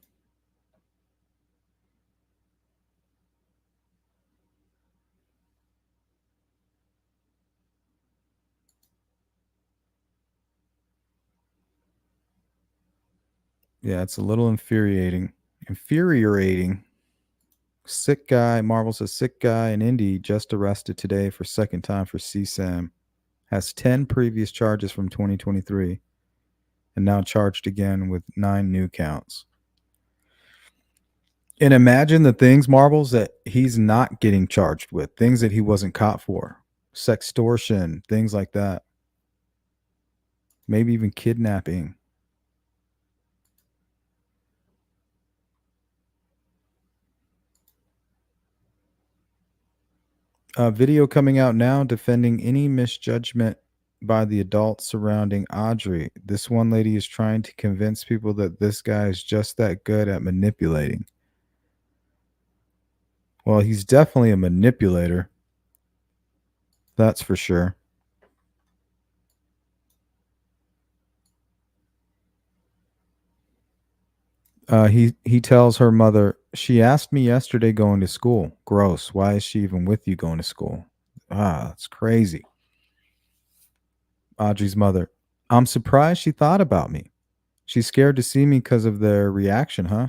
Yeah, it's a little infuriating. Sick guy, Marvel says, sick guy in Indy just arrested today for second time for CSAM. Has 10 previous charges from 2023 and now charged again with 9 new counts. And imagine the things, Marbles, that he's not getting charged with, things that he wasn't caught for, sextortion, things like that. Maybe even kidnapping. Video coming out now defending any misjudgment by the adults surrounding Audrii. This one lady is trying to convince people that this guy is just that good at manipulating. Well, he's definitely a manipulator. That's for sure. He tells her mother, "She asked me yesterday going to school. Gross. Why is she even with you going to school?" That's crazy. Audrey's mother, "I'm surprised she thought about me. She's scared to see me because of their reaction, huh?"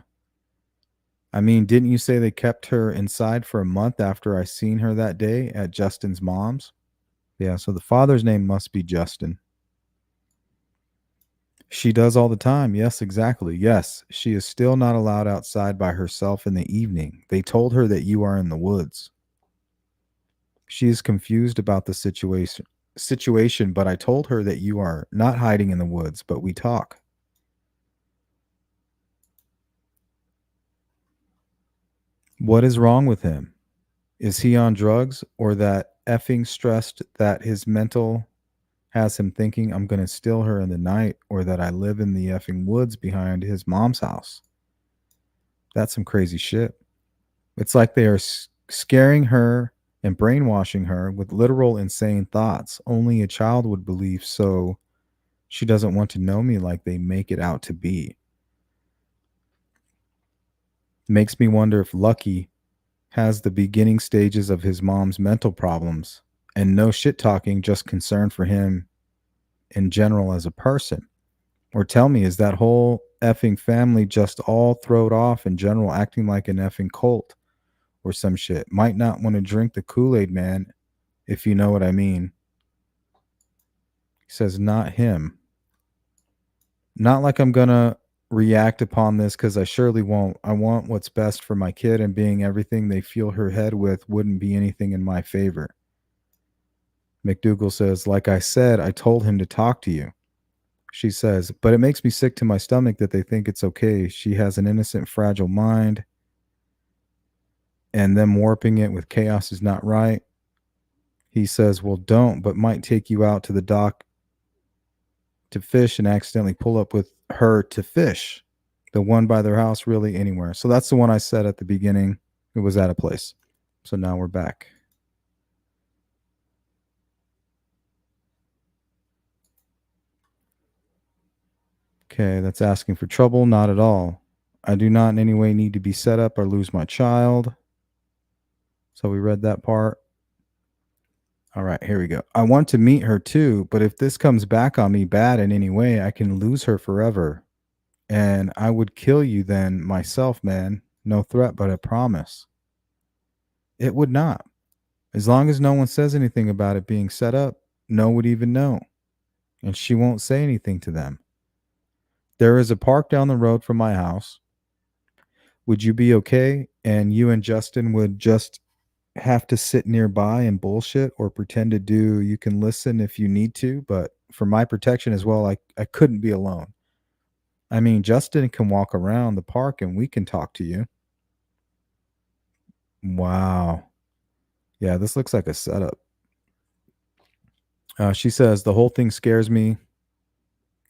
I mean, didn't you say they kept her inside for a month after I seen her that day at Justin's mom's? Yeah, so the father's name must be Justin. She does all the time. Yes, exactly. Yes, she is still not allowed outside by herself in the evening. They told her that you are in the woods. She is confused about the situation, but I told her that you are not hiding in the woods, but we talk. What is wrong with him? Is he on drugs or that effing stressed that his mental has him thinking I'm going to steal her in the night or that I live in the effing woods behind his mom's house? That's some crazy shit. It's like they are scaring her and brainwashing her with literal insane thoughts. Only a child would believe, so she doesn't want to know me like they make it out to be. Makes me wonder if Lucky has the beginning stages of his mom's mental problems and no shit talking, just concern for him in general as a person. Or tell me, is that whole effing family just all throwed off in general, acting like an effing cult or some shit? Might not want to drink the Kool-Aid, man, if you know what I mean. He says, not him. Not like I'm gonna react upon this because I surely won't. I want what's best for my kid, and being everything they fuel her head with wouldn't be anything in my favor. McDougal says, like I said, I told him to talk to you. She says, but it makes me sick to my stomach that they think it's okay. She has an innocent, fragile mind, and them warping it with chaos is not right. He says, well, don't, but might take you out to the dock to fish and accidentally pull up with her to fish. The one by their house, really anywhere. So that's the one I said at the beginning. It was at a place. So now we're back. Okay, that's asking for trouble. Not at all. I do not in any way need to be set up or lose my child. So we read that part. All right, here we go. I want to meet her too, but if this comes back on me bad in any way, I can lose her forever. And I would kill you then myself, man. No threat, but a promise. It would not. As long as no one says anything about it being set up, no one would even know. And she won't say anything to them. There is a park down the road from my house. Would you be okay? And you and Justin would just have to sit nearby and bullshit or pretend to do. You can listen if you need to, but for my protection as well, I couldn't be alone. I mean, Justin can walk around the park and we can talk to you. Wow. Yeah, this looks like a setup. She says, the whole thing scares me,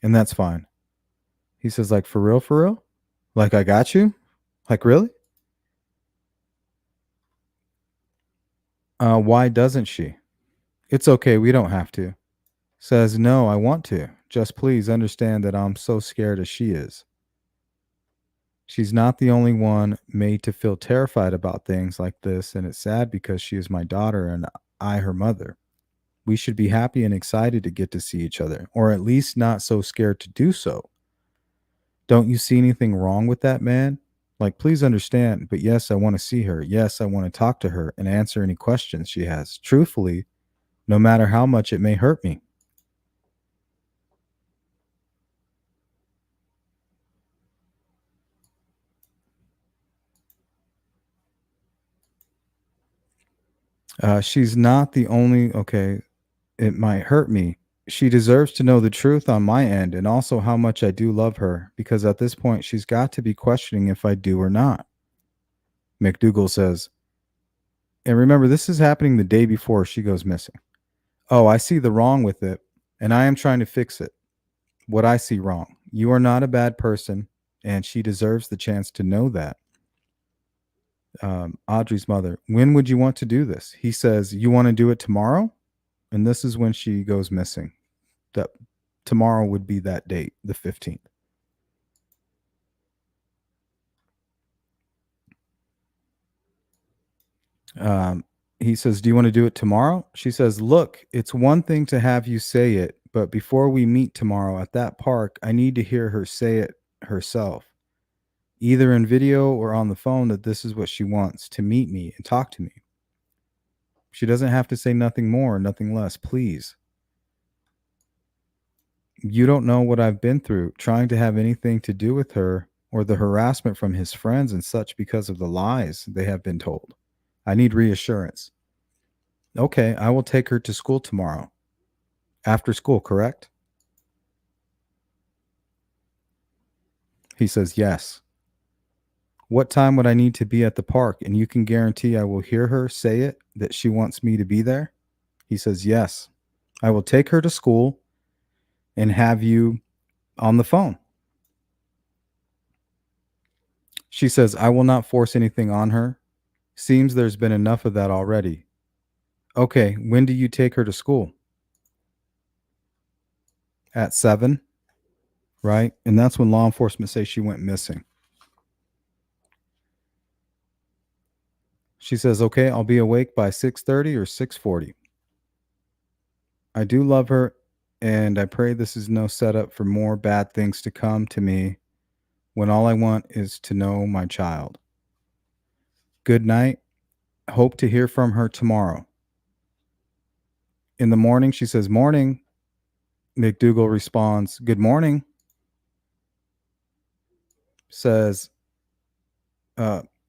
and that's fine. He says, like, for real, for real? Like, I got you? Like, really? Why doesn't she? It's okay, we don't have to. Says, no, I want to. Just please understand that I'm so scared as she is. She's not the only one made to feel terrified about things like this, and it's sad because she is my daughter and I her mother. We should be happy and excited to get to see each other, or at least not so scared to do so. Don't you see anything wrong with that, man? Like, please understand, but yes, I want to see her. Yes, I want to talk to her and answer any questions she has, truthfully, no matter how much it may hurt me. She's not the only, okay, it might hurt me. She deserves to know the truth on my end and also how much I do love her, because at this point, she's got to be questioning if I do or not. McDougal says, and remember, this is happening the day before she goes missing. Oh, I see the wrong with it, and I am trying to fix it. What I see wrong. You are not a bad person, and she deserves the chance to know that. Audrey's mother, when would you want to do this? He says, you want to do it tomorrow? And this is when she goes missing. That tomorrow would be that date, the 15th. He says, do you want to do it tomorrow? She says, look, it's one thing to have you say it, but before we meet tomorrow at that park, I need to hear her say it herself. either in video or on the phone, that this is what she wants, to meet me and talk to me. She doesn't have to say nothing more, nothing less, please. You don't know what I've been through trying to have anything to do with her or the harassment from his friends and such because of the lies they have been told. I need reassurance. Okay, I will take her to school tomorrow. After school, correct? He says, yes. What time would I need to be at the park? And you can guarantee I will hear her say it, that she wants me to be there? He says, yes. I will take her to school and have you on the phone. She says, I will not force anything on her. Seems there's been enough of that already. Okay, when do you take her to school? At 7, right? And that's when law enforcement say she went missing. She says, okay, I'll be awake by 6:30 or 6:40. I do love her, and I pray this is no setup for more bad things to come to me when all I want is to know my child. Good night. Hope to hear from her tomorrow. In the morning, she says, morning. McDougal responds, good morning. Says,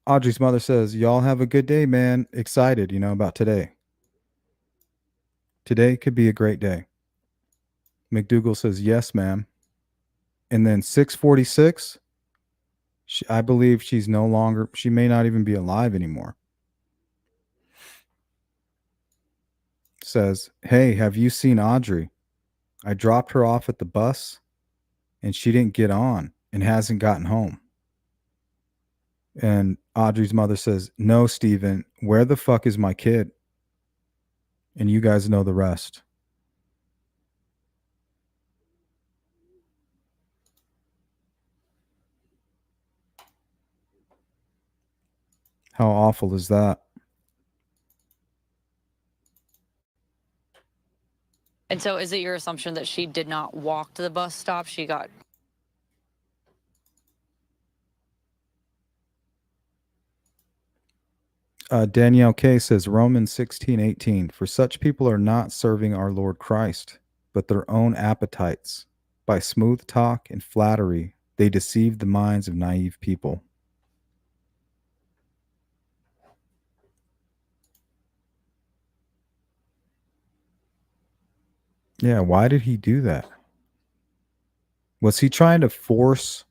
Audrey's mother says, y'all have a good day, man. Excited, about today. Today could be a great day. McDougal says, yes, ma'am. And then 6:46, I believe she may not even be alive anymore. Says, hey, have you seen Audrey? I dropped her off at the bus and she didn't get on and hasn't gotten home. And Audrey's mother says, no, Steven, where the fuck is my kid? And you guys know the rest. How awful is that? And so is it your assumption that she did not walk to the bus stop? She got... Danielle K says, Romans 16:18, for such people are not serving our Lord Christ, but their own appetites. By smooth talk and flattery, they deceive the minds of naive people. Yeah, why did he do that? Was he trying to force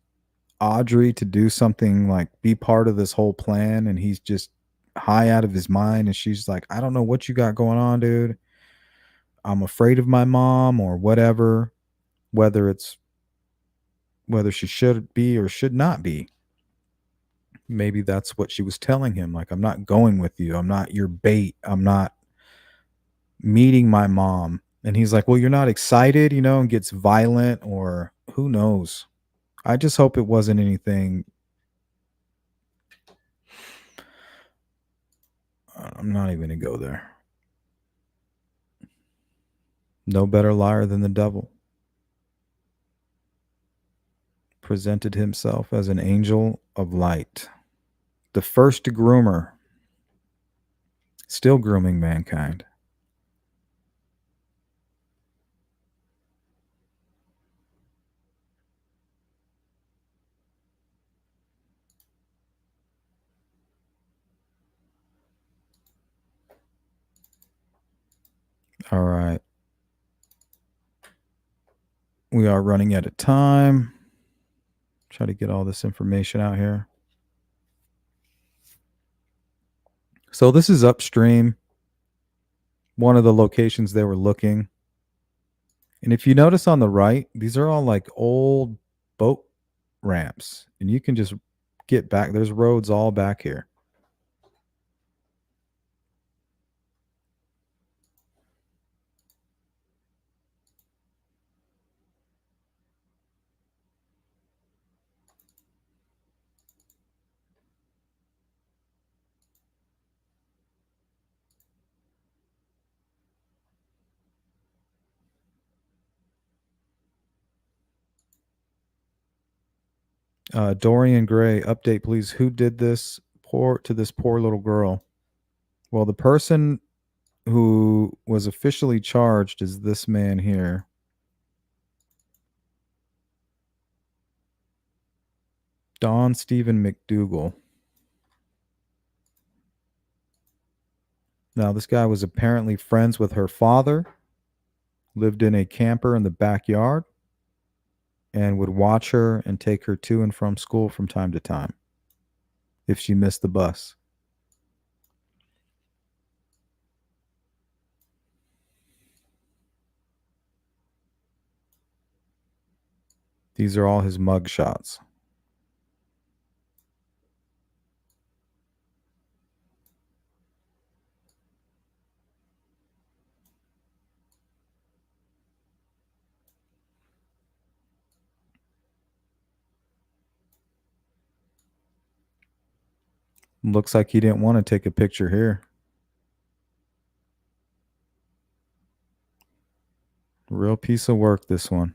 Audrey to do something, like be part of this whole plan, and he's just high out of his mind, and she's like, I don't know what you got going on, dude. I'm afraid of my mom or whatever, whether she should be or should not be. Maybe that's what she was telling him. Like, I'm not going with you. I'm not your bait. I'm not meeting my mom. And he's like, well, you're not excited, and gets violent, or who knows. I just hope it wasn't anything. I'm not even going to go there. No better liar than the devil. Presented himself as an angel of light. The first groomer. Still grooming mankind. All right. We are running out of time. Try to get all this information out here. So this is upstream, one of the locations they were looking. And if you notice on the right, these are all like old boat ramps. And you can just get back. There's roads all back here. Dorian Gray, update please. Who did this to this poor little girl? Well, the person who was officially charged is this man here. Don Stephen McDougal. Now, this guy was apparently friends with her father, lived in a camper in the backyard, and would watch her and take her to and from school from time to time if she missed the bus. These are all his mug shots. Looks like he didn't want to take a picture here. Real piece of work, this one.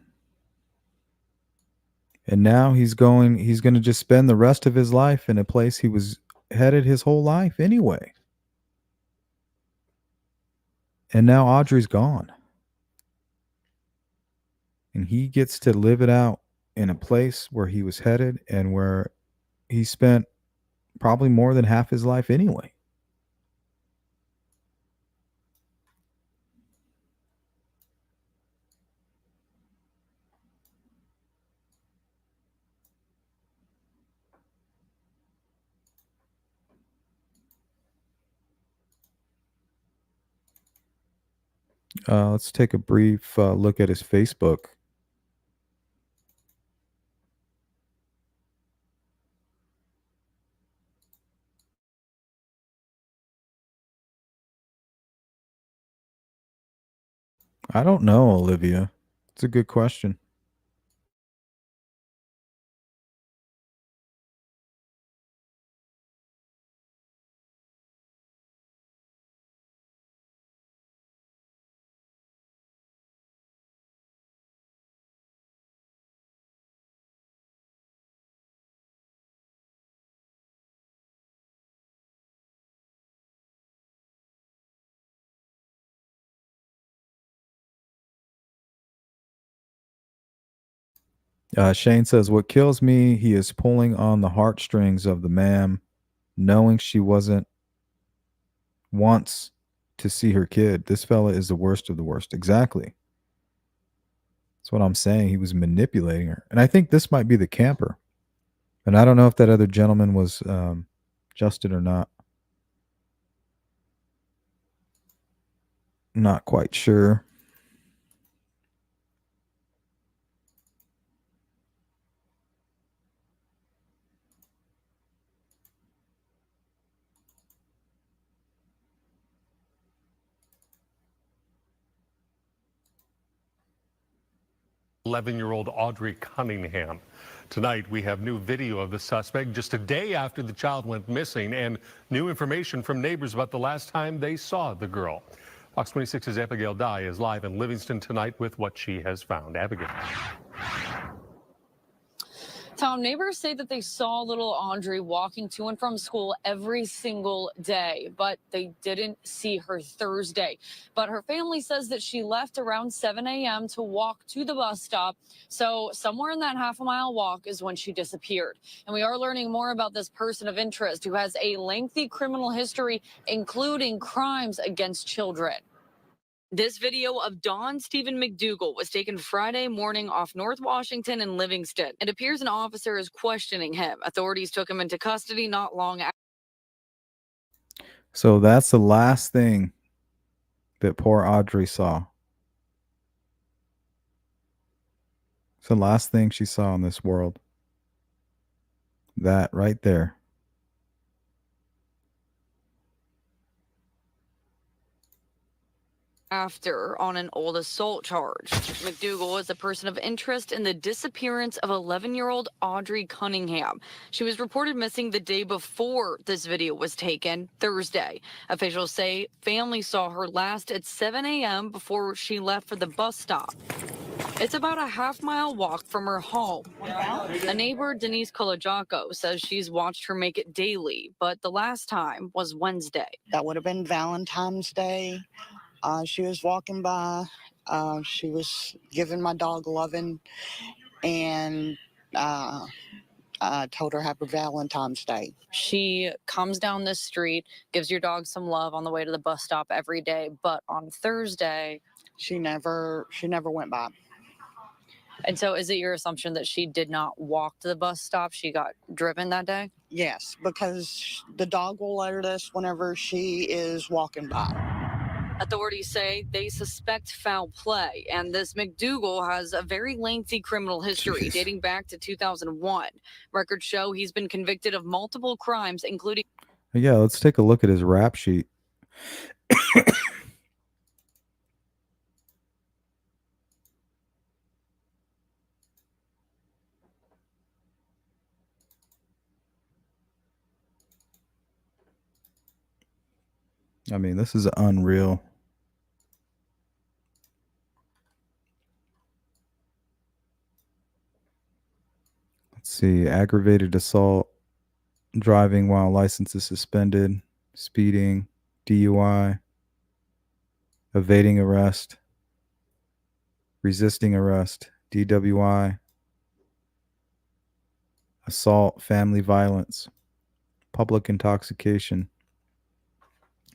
And now he's going to just spend the rest of his life in a place he was headed his whole life anyway. And now Audrey's gone. And he gets to live it out in a place where he was headed and where he spent probably more than half his life anyway. Let's take a brief look at his Facebook. I don't know, Olivia. It's a good question. Shane says, what kills me, he is pulling on the heartstrings of the ma'am, knowing she wasn't wants to see her kid. This fella is the worst of the worst. Exactly. That's what I'm saying. He was manipulating her. And I think this might be the camper. And I don't know if that other gentleman was Justin or not. Not quite sure. Eleven-year-old Audrii Cunningham. Tonight, we have new video of the suspect just a day after the child went missing and new information from neighbors about the last time they saw the girl. Fox 26's Abigail Dye is live in Livingston tonight with what she has found. Abigail. Tom, neighbors say that they saw little Audrii walking to and from school every single day, but they didn't see her Thursday. But her family says that she left around 7 a.m. to walk to the bus stop. So somewhere in that half-a-mile walk is when she disappeared. And we are learning more about this person of interest who has a lengthy criminal history, including crimes against children. This video of Don Stephen McDougal was taken Friday morning off North Washington and Livingston. It appears an officer is questioning him. Authorities took him into custody not long after. So that's the last thing that poor Audrey saw. It's the last thing she saw in this world. That right there. After on an old assault charge. McDougal is a person of interest in the disappearance of 11-year-old Audrii Cunningham. She was reported missing the day before this video was taken, Thursday. Officials say family saw her last at 7 a.m. before she left for the bus stop. It's about a half-mile walk from her home. A neighbor, Denise Kolajako, says she's watched her make it daily, but the last time was Wednesday. That would have been Valentine's Day. She was walking by. She was giving my dog loving, and told her happy Valentine's Day. She comes down this street, gives your dog some love on the way to the bus stop every day, but on Thursday, She never went by. and so is it your assumption that she did not walk to the bus stop? She got driven that day? Yes, because the dog will alert us whenever she is walking by. Authorities say they suspect foul play, and this McDougal has a very lengthy criminal history dating back to 2001. Records show he's been convicted of multiple crimes, including. Yeah, let's take a look at his rap sheet. I mean, this is unreal. Let's see. Aggravated assault, driving while license is suspended, speeding, DUI, evading arrest, resisting arrest, DWI, assault, family violence, public intoxication,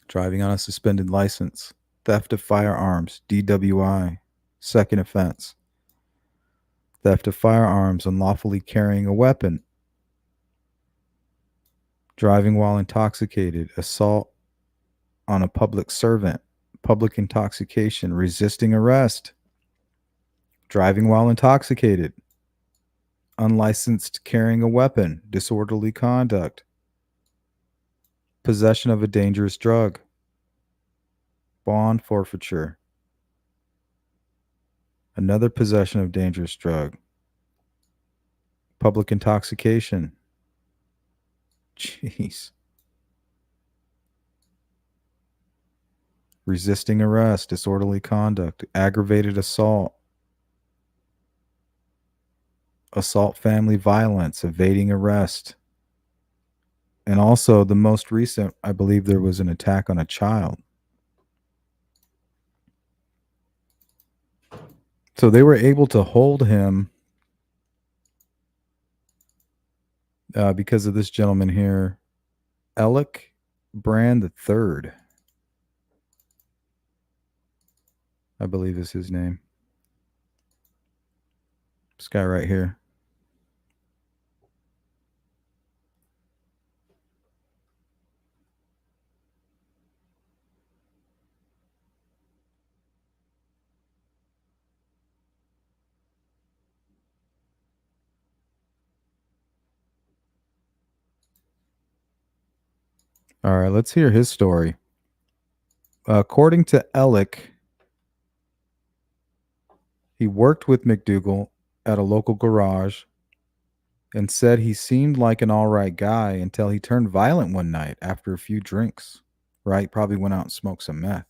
driving on a suspended license, theft of firearms, DWI, second offense, theft of firearms, unlawfully carrying a weapon, driving while intoxicated, assault on a public servant, public intoxication, resisting arrest, driving while intoxicated, unlicensed carrying a weapon, disorderly conduct, possession of a dangerous drug, bond forfeiture, another possession of dangerous drug, public intoxication. Jeez. Resisting arrest, disorderly conduct, aggravated assault, assault family violence, evading arrest. And also the most recent, I believe there was an attack on a child. So they were able to hold him because of this gentleman here, Alec Brand III, I believe is his name. This guy right here. All right, let's hear his story. According to Alec, he worked with McDougal at a local garage and said he seemed like an all right guy until he turned violent one night after a few drinks, right? Probably went out and smoked some meth.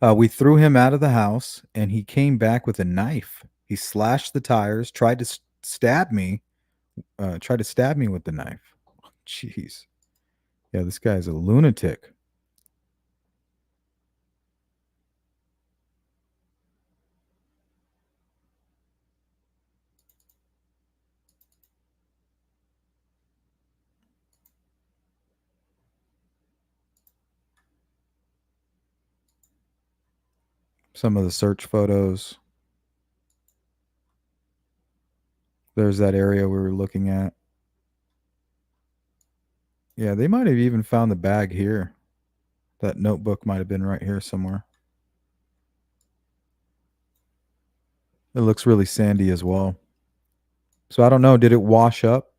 We threw him out of the house and he came back with a knife. He slashed the tires, tried to stab me with the knife. Jeez. Yeah, this guy's a lunatic. Some of the search photos. There's that area we were looking at. Yeah, they might have even found the bag here. That notebook might have been right here somewhere. It looks really sandy as well. So I don't know, did it wash up?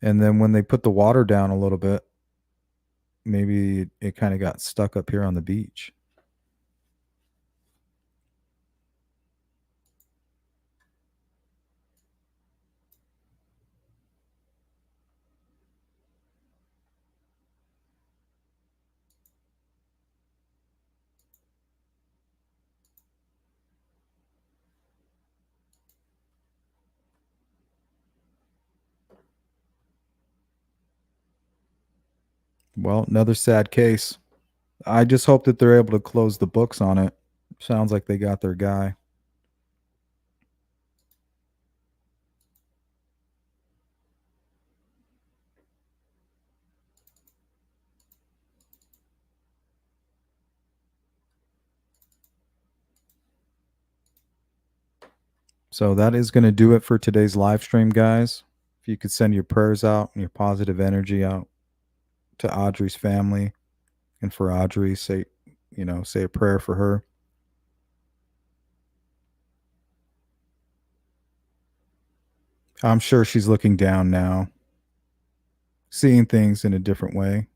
And then when they put the water down a little bit, maybe it kind of got stuck up here on the beach. Well, another sad case. I just hope that they're able to close the books on it. Sounds like they got their guy. So that is going to do it for today's live stream, guys. If you could send your prayers out and your positive energy out to Audrey's family, and for Audrey, say a prayer for her. I'm sure she's looking down now, seeing things in a different way.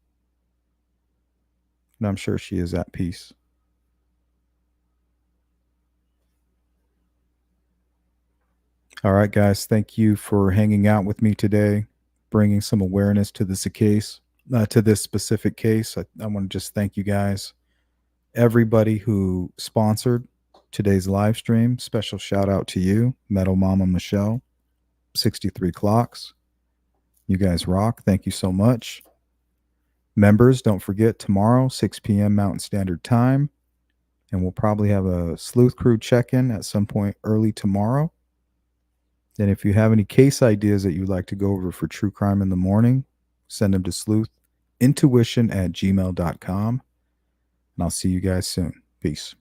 And I'm sure she is at peace. All right, guys. Thank you for hanging out with me today, bringing some awareness to this case, to this specific case. I want to just thank you guys, everybody who sponsored today's live stream. Special shout out to you, Metal Mama Michelle, 63 Clocks. You guys rock. Thank you so much. Members, don't forget tomorrow, 6 p.m. Mountain Standard Time. And we'll probably have a Sleuth Crew check-in at some point early tomorrow. And if you have any case ideas that you'd like to go over for True Crime in the Morning, send them to sleuthintuition@gmail.com. And I'll see you guys soon. Peace.